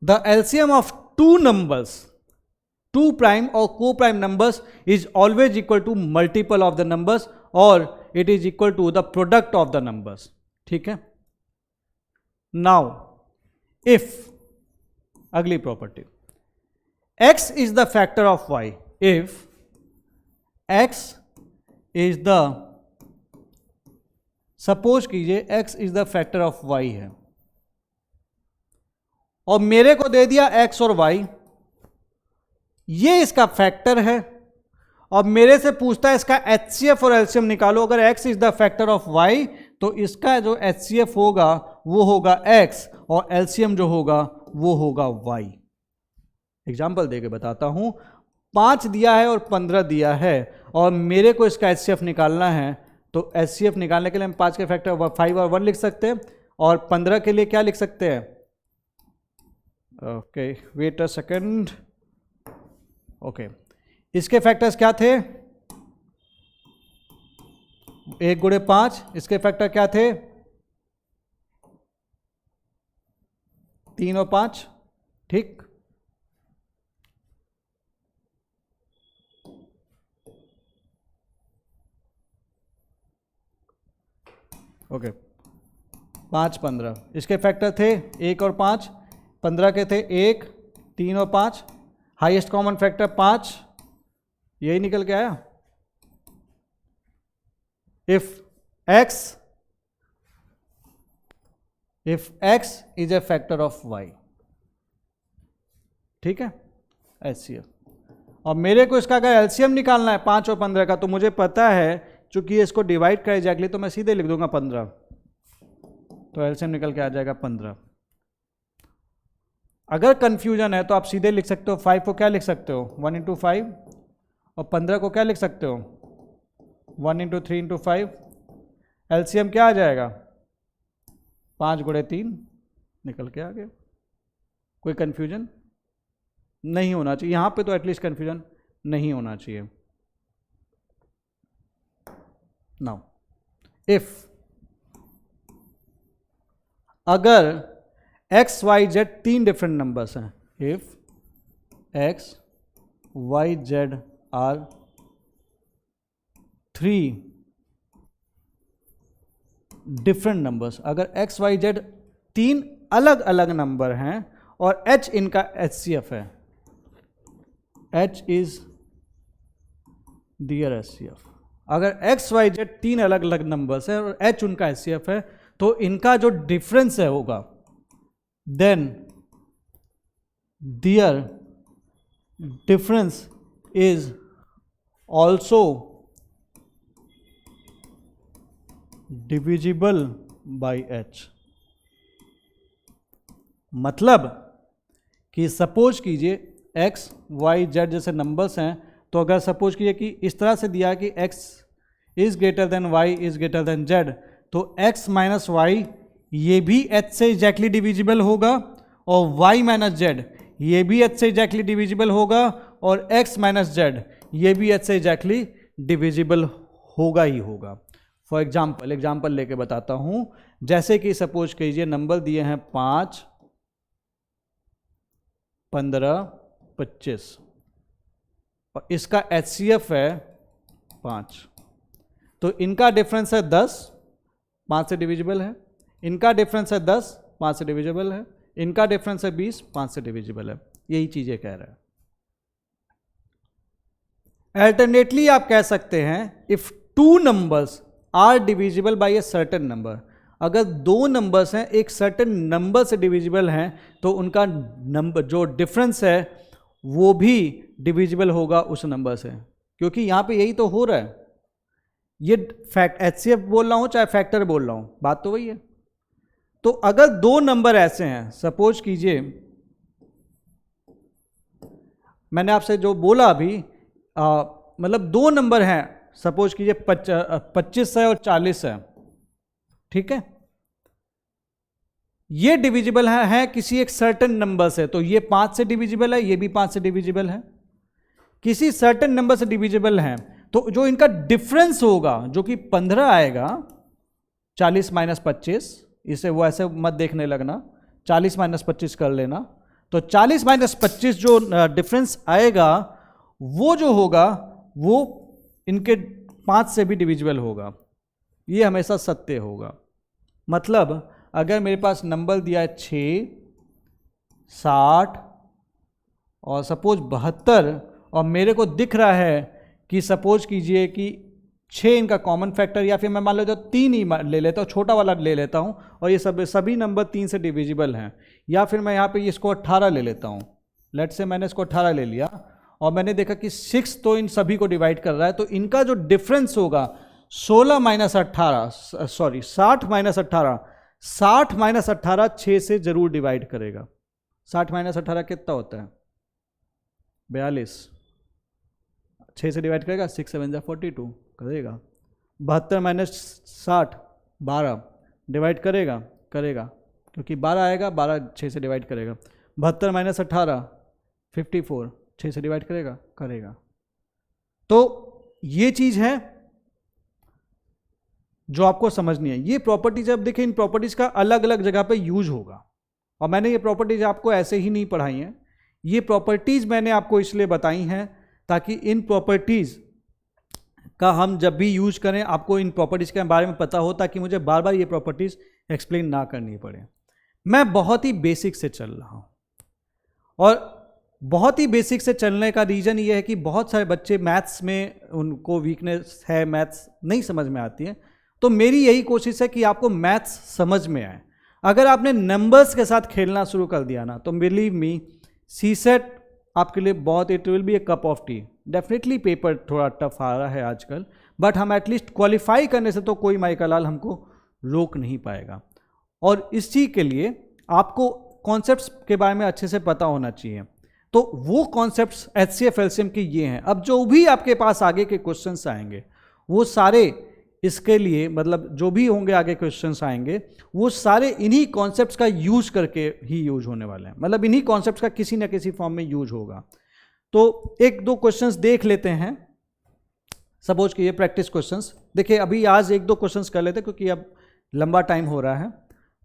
The LCM of two numbers, two prime और coprime numbers is always equal to multiple of the numbers, और it is equal to the product of the numbers, ठीक है। Now if, अगली property, x is the factor of y, if x is the, suppose कीजिए x is the factor of y है, और मेरे को दे दिया x और y, ये इसका फैक्टर है, और मेरे से पूछता है इसका एचसीएफ और एलसीएम निकालो। अगर x is the factor of y, तो इसका जो एचसीएफ होगा वो होगा x, और एलसीएम जो होगा वो होगा y। एग्जाम्पल देके बताता हूं। 5 दिया है और 15 दिया है, और मेरे को इसका एचसीएफ निकालना है, तो एचसीएफ निकालने के लिए हम 5 के फैक्टर 5 और 1 लिख सकते हैं, और 15 के लिए क्या लिख सकते हैं? Okay, wait a second. Okay, इसके फैक्टर्स क्या थे? 1 गुणे 5। इसके फैक्टर क्या थे? 3 और 5, ठीक। ओके, 5 15। इसके फैक्टर थे 1 और 5। 15 के थे 1 3 और 5। हाईएस्ट कॉमन फैक्टर 5, यही निकल के आया। If x is a factor of y, ठीक है, एचसीएफ। और मेरे को इसका अगर एलसीएम निकालना है 5 और 15 का, तो मुझे पता है चूंकि इसको डिवाइड कर एग्जैक्टली, तो मैं सीधे लिख दूंगा 15, तो एलसीएम निकल के आ जाएगा 15। अगर कंफ्यूजन है तो आप सीधे लिख सकते हो 5 को क्या लिख सकते हो 1 इंटू 5, और 15 को क्या लिख सकते हो 1 इंटू 3 इंटू 5। एलसीएम क्या आ जाएगा 5 गुणे 3, निकल के आ गया। कोई कंफ्यूजन नहीं होना चाहिए यहां पे, तो एटलीस्ट कंफ्यूजन नहीं होना चाहिए। नाउ इफ, अगर x y z 3 different numbers हैं, if x y z are 3 different numbers, अगर एक्स वाई जेड 3 अलग अलग नंबर हैं और h इनका HCF है, h इज डियर HCF, अगर एक्स वाई जेड 3 अलग अलग नंबर्स है और h उनका HCF है, तो इनका जो डिफरेंस है होगा, then their difference is also divisible by h। मतलब कि सपोज कीजिए x y z जैसे नंबर्स हैं, तो अगर सपोज कीजिए कि इस तरह से दिया कि x is greater than y is greater than z, तो x माइनस वाई ये भी h से एग्जैक्टली डिविजिबल होगा और y माइनस z ये भी h से एग्जैक्टली डिविजिबल होगा और x माइनस z ये भी h से एग्जैक्टली डिविजिबल होगा ही होगा। फॉर एग्जाम्पल लेके बताता हूं, जैसे कि सपोज कीजिए नंबर दिए हैं 5, 15, 25 और इसका HCF है 5, तो इनका डिफरेंस है 10, 5 से डिविजिबल है, इनका डिफरेंस है 10, 5 से डिविजिबल है, इनका डिफरेंस है 20, 5 से डिविजिबल है। यही चीजें कह रहा है। अल्टरनेटली आप कह सकते हैं if 2 numbers are divisible by a certain number, अगर 2 नंबर्स हैं एक सर्टेन नंबर से डिविजिबल हैं, तो उनका नंबर जो डिफरेंस है वो भी डिविजिबल होगा उस नंबर से, क्योंकि यहां पे यही तो हो रहा है। ये HCF बोल रहा हूं चाहे फैक्टर बोल रहा हूं, बात तो वही है। तो अगर 2 नंबर ऐसे हैं, सपोज कीजिए मैंने आपसे जो बोला अभी, मतलब 2 नंबर हैं, सपोज कीजिए 25 है और 40 है, ठीक है, ये डिविजिबल है किसी एक सर्टेन नंबर से, तो ये 5 से डिविजिबल है, ये भी 5 से डिविजिबल है, किसी सर्टेन नंबर से डिविजिबल है, तो जो इनका डिफरेंस होगा जो कि 15 आएगा, 40 माइनस 25, इसे वो ऐसे मत देखने लगना, 40 माइनस 25 कर लेना, तो 40 माइनस 25 जो डिफरेंस आएगा वो जो होगा वो इनके 5 से भी डिविजिबल होगा। ये हमेशा सत्य होगा। मतलब अगर मेरे पास नंबर दिया है 6, 60 और सपोज 72 और मेरे को दिख रहा है कि सपोज कीजिए कि 6 इनका कॉमन फैक्टर, या फिर मैं मान लेता हूँ 3 ही ले लेता हूँ, छोटा वाला ले लेता हूँ, और ये सभी नंबर 3 से डिविजिबल हैं, या फिर मैं यहाँ पे इसको 18 ले लेता हूँ, लेट से मैंने इसको 18 ले लिया और मैंने देखा कि 6 तो इन सभी को डिवाइड कर रहा है, तो इनका जो डिफरेंस होगा 60 माइनस 18, 60 माइनस 18 6 से जरूर डिवाइड करेगा। 60 माइनस 18 कितना होता है? 42। 6 से डिवाइड करेगा, 6 7 जा 42 करेगा। 72 माइनस 60 12 डिवाइड करेगा, क्योंकि 12 आएगा, 12 6 से डिवाइड करेगा। 72 माइनस 18 54 6 से डिवाइड करेगा। तो ये चीज है जो आपको समझनी है। ये प्रॉपर्टीज, अब देखिए इन प्रॉपर्टीज का अलग अलग जगह पे यूज होगा, और मैंने ये प्रॉपर्टीज आपको ऐसे ही नहीं पढ़ाई हैं। ये प्रॉपर्टीज मैंने आपको इसलिए बताई हैं ताकि इन प्रॉपर्टीज का हम जब भी यूज करें आपको इन प्रॉपर्टीज के बारे में पता हो, ताकि मुझे बार बार ये प्रॉपर्टीज एक्सप्लेन ना करनी पड़े। मैं बहुत ही बेसिक से चल रहा हूं, और बहुत ही बेसिक से चलने का रीजन ये है कि बहुत सारे बच्चे मैथ्स में उनको वीकनेस है, मैथ्स नहीं समझ में आती है। तो मेरी यही कोशिश है कि आपको मैथ्स समझ में आए। अगर आपने नंबर्स के साथ खेलना शुरू कर दिया ना, तो बिलीव मी सीसेट आपके लिए बहुत, it will be A cup of T. Definitely paper थोड़ा टफ आ रहा है आजकल, बट हम एटलीस्ट क्वालिफाई करने से तो कोई माइका लाल हमको रोक नहीं पाएगा। और इस चीज़ के लिए आपको कॉन्सेप्ट्स के बारे में अच्छे से पता होना चाहिए। तो वो कॉन्सेप्ट्स HCF LCM के ये हैं। अब जो भी आपके पास आगे के क्वेश्चंस आएंगे वो सारे इसके लिए, मतलब जो भी होंगे आगे क्वेश्चंस आएंगे वो सारे इन्हीं कॉन्सेप्ट्स का यूज करके ही यूज होने वाले हैं। मतलब इन्हीं कॉन्सेप्ट्स का किसी ना किसी फॉर्म में यूज होगा। तो एक दो क्वेश्चंस देख लेते हैं। सपोज कि ये प्रैक्टिस क्वेश्चंस देखिए, अभी आज एक दो क्वेश्चंस कर लेते हैं क्योंकि अब लंबा टाइम हो रहा है।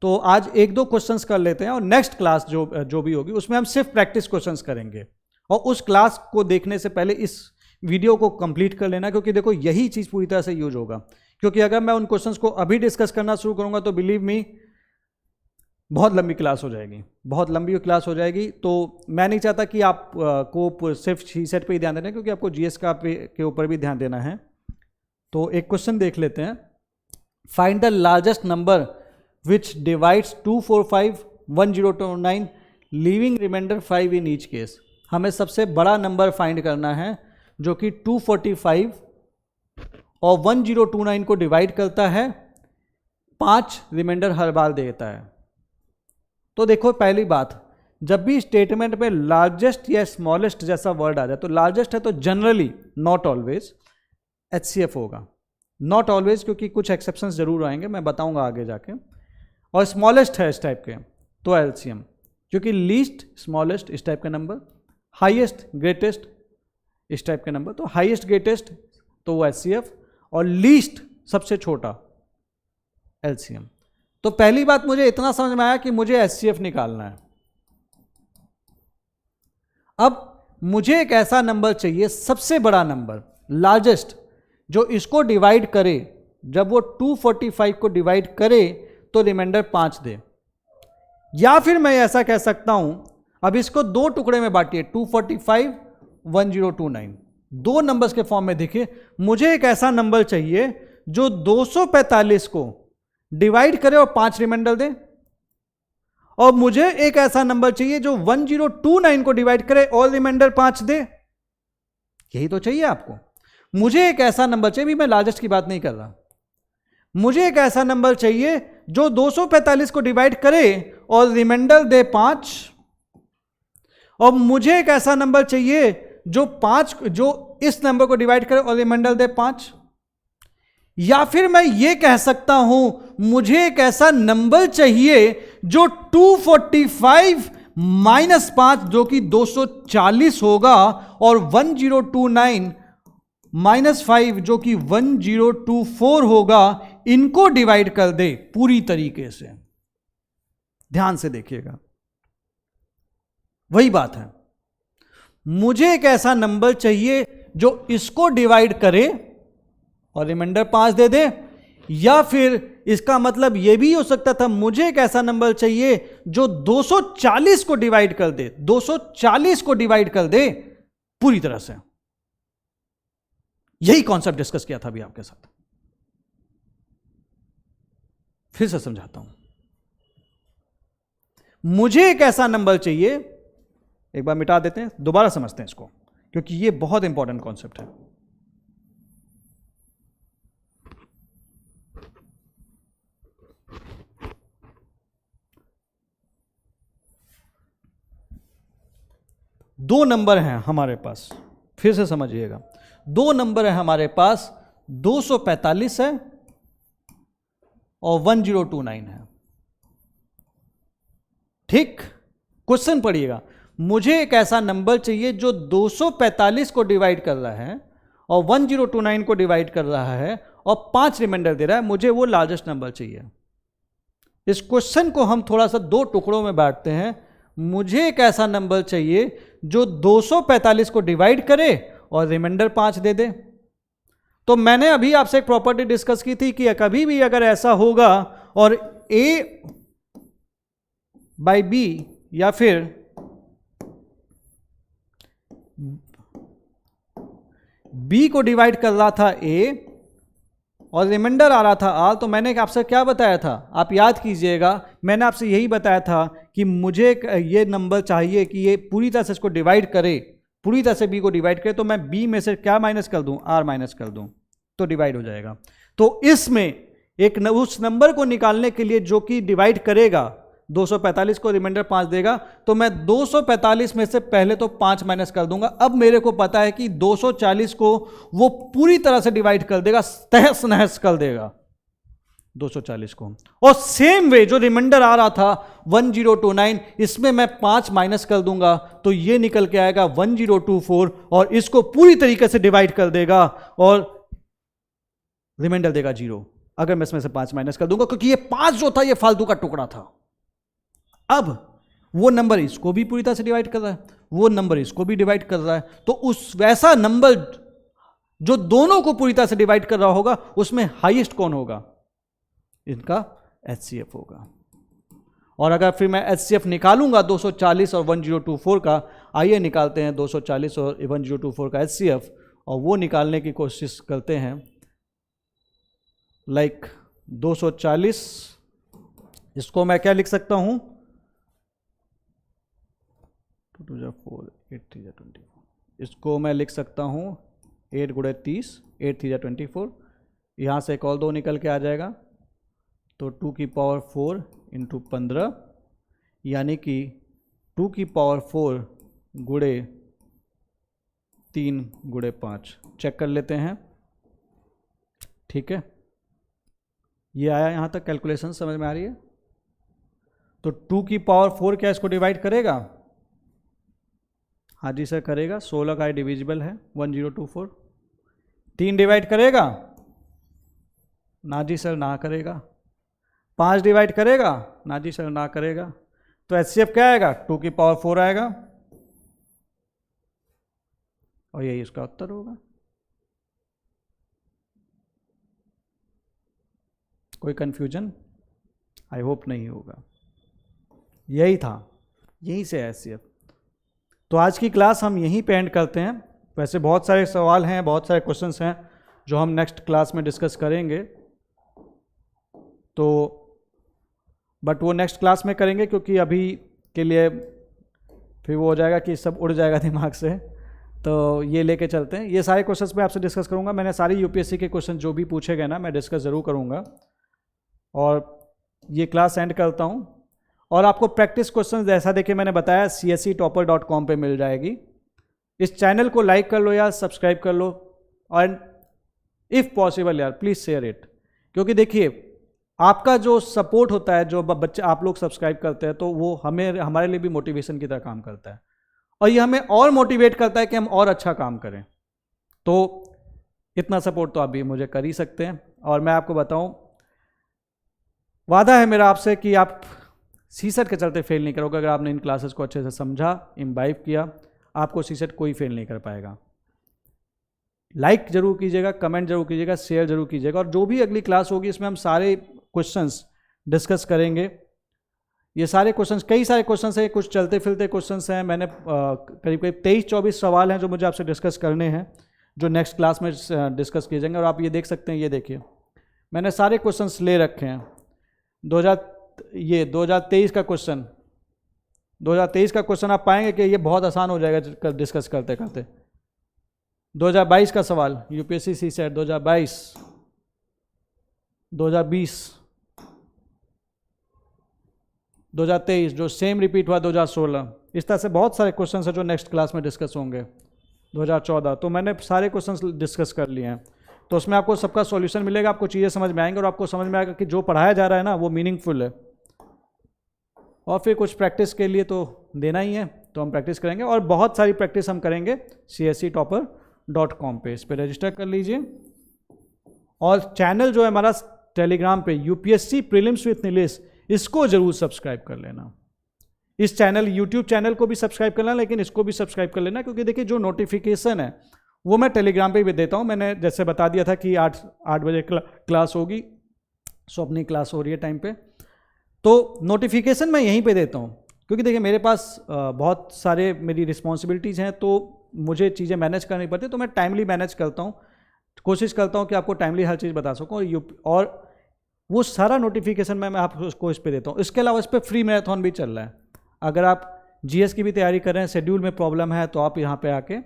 तो आज एक दो क्वेश्चंस कर लेते हैं, और नेक्स्ट क्लास जो भी होगी उसमें हम सिर्फ प्रैक्टिस क्वेश्चंस करेंगे। और उस क्लास को देखने से पहले इस वीडियो को कंप्लीट कर लेना, क्योंकि देखो यही चीज़ पूरी तरह से यूज होगा। क्योंकि अगर मैं उन क्वेश्चंस को अभी डिस्कस करना शुरू करूंगा तो बिलीव मी बहुत लंबी क्लास हो जाएगी, बहुत लंबी क्लास हो जाएगी। तो मैं नहीं चाहता कि आप को सिर्फ सी सेट पर ही ध्यान देना है, क्योंकि आपको जीएस का के ऊपर भी ध्यान देना है। तो एक क्वेश्चन देख लेते हैं। Find the largest number which divides 245 1029 leaving remainder 5 in each case. हमें सबसे बड़ा नंबर फाइंड करना है जो कि 245 और 1029 को डिवाइड करता है, 5 रिमाइंडर हर बार देता है। तो देखो पहली बात, जब भी स्टेटमेंट में लार्जेस्ट या स्मॉलेस्ट जैसा वर्ड आ जाए, तो लार्जेस्ट है तो जनरली नॉट ऑलवेज एचसीएफ होगा, नॉट ऑलवेज, क्योंकि कुछ एक्सेप्शंस जरूर आएंगे, मैं बताऊंगा आगे जाके। और स्मॉलेस्ट है इस टाइप के तो एलसीएम, क्योंकि लीस्ट स्मॉलेस्ट इस टाइप का नंबर, हाईएस्ट ग्रेटेस्ट इस टाइप के नंबर, तो हाईएस्ट ग्रेटेस्ट तो वो एचसीएफ और लीस्ट सबसे छोटा एलसीएम। तो पहली बात मुझे इतना समझ में आया कि मुझे एचसीएफ निकालना है। अब मुझे एक ऐसा नंबर चाहिए, सबसे बड़ा नंबर, लार्जेस्ट, जो इसको डिवाइड करे, जब वो 245 को डिवाइड करे तो रिमाइंडर 5 दे। या फिर मैं ऐसा कह सकता हूं, अब इसको दो टुकड़े में बांटिए, 245 1029, दो नंबर्स के फॉर्म में देखिए। मुझे एक ऐसा नंबर चाहिए जो 245 को डिवाइड करे और 5 रिमाइंडर दे, और मुझे एक ऐसा नंबर चाहिए जो 1029 को डिवाइड करे और रिमाइंडर 5 दे। यही तो चाहिए आपको। मुझे एक ऐसा नंबर चाहिए, भी मैं लार्जेस्ट की बात नहीं कर रहा, मुझे एक ऐसा नंबर चाहिए जो 245 को डिवाइड करे और रिमाइंडर दे 5, और मुझे एक ऐसा नंबर चाहिए जो इस नंबर को डिवाइड करे और रिमाइंडर दे 5। या फिर मैं ये कह सकता हूं, मुझे एक ऐसा नंबर चाहिए जो 245 माइनस 5 जो कि 240 होगा, और 1029 माइनस 5 जो कि 1024 होगा, इनको डिवाइड कर दे पूरी तरीके से। ध्यान से देखिएगा, वही बात है। मुझे एक ऐसा नंबर चाहिए जो इसको डिवाइड करे और रिमाइंडर 5 दे दे, या फिर इसका मतलब यह भी हो सकता था, मुझे एक ऐसा नंबर चाहिए जो 240 को डिवाइड कर दे, 240 को डिवाइड कर दे पूरी तरह से। यही कॉन्सेप्ट डिस्कस किया था अभी आपके साथ। फिर से समझाता हूं, मुझे एक ऐसा नंबर चाहिए, एक बार मिटा देते हैं, दोबारा समझते हैं इसको, क्योंकि यह बहुत इंपॉर्टेंट कॉन्सेप्ट है। दो नंबर हैं हमारे पास, फिर से समझिएगा, दो नंबर है हमारे पास, 245 है और 1029 है। ठीक, क्वेश्चन पढ़िएगा, मुझे एक ऐसा नंबर चाहिए जो 245 को डिवाइड कर रहा है और 1029 को डिवाइड कर रहा है और 5 रिमाइंडर दे रहा है। मुझे वो लार्जेस्ट नंबर चाहिए। इस क्वेश्चन को हम थोड़ा सा दो टुकड़ों में बांटते हैं। मुझे एक ऐसा नंबर चाहिए जो 245 को डिवाइड करे और रिमाइंडर 5 दे दे। तो मैंने अभी आपसे एक प्रॉपर्टी डिस्कस की थी कि कभी भी अगर ऐसा होगा और A बाई B या फिर B को डिवाइड कर रहा था A और रिमाइंडर आ रहा था R, तो मैंने आपसे क्या बताया था, आप याद कीजिएगा, मैंने आपसे यही बताया था कि मुझे ये नंबर चाहिए कि ये पूरी तरह से इसको डिवाइड करे, पूरी तरह से B को डिवाइड करे, तो मैं B में से क्या माइनस कर दूं, R माइनस कर दूं, तो डिवाइड हो जाएगा। तो इसमें एक उस नंबर को निकालने के लिए जो कि डिवाइड करेगा 245 को, रिमाइंडर 5 देगा, तो मैं 245 में से पहले तो 5 माइनस कर दूंगा। अब मेरे को पता है कि 240 को वो पूरी तरह से डिवाइड कर देगा, तहस नहस कर देगा 240 को। और सेम वे जो रिमाइंडर आ रहा था 1029, इसमें मैं 5 माइनस कर दूंगा, तो ये निकल के आएगा 1024 और इसको पूरी तरीके से डिवाइड कर देगा और रिमाइंडर देगा 0, अगर मैं इसमें से 5 माइनस कर दूंगा, क्योंकि ये 5 जो था ये फालतू का टुकड़ा था। अब वो नंबर इसको भी पूरी तरह से डिवाइड कर रहा है, वो नंबर इसको भी डिवाइड कर रहा है, तो उस वैसा नंबर जो दोनों को पूरी तरह से डिवाइड कर रहा होगा उसमें हाईएस्ट कौन होगा? इनका HCF होगा। और अगर फिर मैं HCF निकालूंगा 240 और 1024 का, आइए निकालते हैं 240 और 1024 का HCF, और वो निकालने की कोशिश करते हैं। लाइक 240, इसको मैं क्या लिख सकता हूं? 2 4 4 8 3 24, इसको मैं लिख सकता हूं 8 गुणे 30, 8 3 24, यहाँ से एक और 2 निकल के आ जाएगा, तो 2 की पावर 4 इंटू 15, यानी कि 2 की पावर 4 गुणे 3 गुणे 5। चेक कर लेते हैं, ठीक है, ये आया यहाँ तक। कैलकुलेशन समझ में आ रही है? तो 2 की पावर 4 क्या इसको डिवाइड करेगा? हाँ जी सर करेगा, 16 का डिविजिबल है 1024। 3 डिवाइड करेगा? ना जी सर ना करेगा। 5 डिवाइड करेगा? ना जी सर ना करेगा। तो HCF क्या आएगा? 2 की पावर 4 आएगा, और यही इसका उत्तर होगा। कोई कंफ्यूजन? आई होप नहीं होगा। यही था, यहीं से HCF। तो आज की क्लास हम यहीं पे एंड करते हैं। वैसे बहुत सारे सवाल हैं, बहुत सारे क्वेश्चंस हैं जो हम नेक्स्ट क्लास में डिस्कस करेंगे, तो बट वो नेक्स्ट क्लास में करेंगे, क्योंकि अभी के लिए फिर वो हो जाएगा कि सब उड़ जाएगा दिमाग से। तो ये लेके चलते हैं। ये सारे क्वेश्चंस मैं आपसे डिस्कस करूंगा। मैंने सारी यूपीएससी के क्वेश्चन जो भी पूछे गए ना, मैं डिस्कस ज़रूर करूंगा। और ये क्लास एंड करता हूं। और आपको प्रैक्टिस क्वेश्चंस जैसा देखिए मैंने बताया csctopper.com पे मिल जाएगी। इस चैनल को लाइक कर लो या सब्सक्राइब कर लो, और इफ़ पॉसिबल यार प्लीज़ शेयर इट, क्योंकि देखिए आपका जो सपोर्ट होता है, जो बच्चे आप लोग सब्सक्राइब करते हैं, तो वो हमारे लिए भी मोटिवेशन की तरह काम करता है, और ये हमें और मोटिवेट करता है कि हम और अच्छा काम करें। तो इतना सपोर्ट तो आप भी मुझे कर ही सकते हैं। और मैं आपको बताऊं, वादा है मेरा आपसे कि आप सीसेट के चलते फेल नहीं करोगे। अगर आपने इन क्लासेस को अच्छे से समझा, इम्बाइब किया, आपको सीसेट कोई फेल नहीं कर पाएगा। लाइक जरूर कीजिएगा, कमेंट जरूर कीजिएगा, शेयर जरूर कीजिएगा, और जो भी अगली क्लास होगी इसमें हम सारे क्वेश्चंस डिस्कस करेंगे। ये सारे क्वेश्चंस, कई सारे क्वेश्चंस हैं, कुछ चलते फिरते क्वेश्चंस हैं। मैंने करीब करीब 23-24 सवाल हैं जो मुझे आपसे डिस्कस करने हैं, जो नेक्स्ट क्लास में डिस्कस किए जाएंगे। और आप ये देख सकते हैं, ये देखिए मैंने सारे क्वेश्चंस ले रखे हैं। 2023 का क्वेश्चन, 2023 का क्वेश्चन आप पाएंगे कि ये बहुत आसान हो जाएगा डिस्कस करते करते। 2022 का सवाल, यूपीएससी सीसेट 2022, 2020, 2023 जो सेम रिपीट हुआ 2016। इस तरह से बहुत सारे क्वेश्चंस हैं जो नेक्स्ट क्लास में डिस्कस होंगे। 2014, तो मैंने सारे क्वेश्चंस डिस्कस कर लिए हैं। तो उसमें आपको सबका सॉल्यूशन मिलेगा, आपको चीज़ें समझ में आएंगे, और आपको समझ में आएगा कि जो पढ़ाया जा रहा है ना वो मीनिंगफुल है। और फिर कुछ प्रैक्टिस के लिए तो देना ही है, तो हम प्रैक्टिस करेंगे, और बहुत सारी प्रैक्टिस हम करेंगे csctopper.com पे। इस पर रजिस्टर कर लीजिए। और चैनल जो है हमारा टेलीग्राम पे, यूपीएससी प्रीलिम्स विथ नीलेश, इसको जरूर सब्सक्राइब कर लेना। इस चैनल यूट्यूब चैनल को भी सब्सक्राइब कर लेना, लेकिन इसको भी सब्सक्राइब कर लेना, क्योंकि देखिए जो नोटिफिकेशन है वो मैं टेलीग्राम पे भी देता हूँ। मैंने जैसे बता दिया था कि 8 बजे क्लास होगी, सो अपनी क्लास हो रही है टाइम पे, तो नोटिफिकेशन मैं यहीं पे देता हूँ। क्योंकि देखिए मेरे पास बहुत सारे मेरी रिस्पॉन्सिबिलिटीज़ हैं, तो मुझे चीज़ें मैनेज करनी पड़ती है, तो मैं टाइमली मैनेज करता हूँ, कोशिश करता हूँ कि आपको टाइमली हर चीज़ बता सकूँ। और वो सारा नोटिफिकेशन मैं आपको इस पर देता हूँ। इसके अलावा इस पर फ्री मैराथन भी चल रहा है। अगर आप जीएस की भी तैयारी कर रहे हैं, शेड्यूल में प्रॉब्लम है, तो आप यहाँ पे आके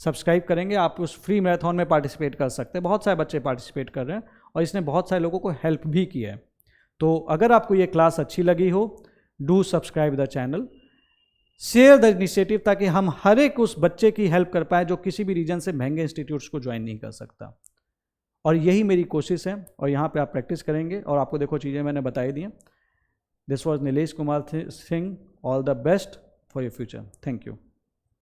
सब्सक्राइब करेंगे, आप उस फ्री मैराथन में पार्टिसिपेट कर सकते हैं। बहुत सारे बच्चे पार्टिसिपेट कर रहे हैं, और इसने बहुत सारे लोगों को हेल्प भी किया है। तो अगर आपको ये क्लास अच्छी लगी हो, do subscribe the channel, share the initiative, ताकि हम हर एक उस बच्चे की हेल्प कर पाए जो किसी भी रीजन से महंगे इंस्टीट्यूट्स को ज्वाइन नहीं कर सकता। और यही मेरी कोशिश है, और यहाँ पे आप प्रैक्टिस करेंगे, और आपको देखो चीज़ें मैंने बताई दी हैं। This was Nilesh Kumar Singh. All the best for your future. Thank you.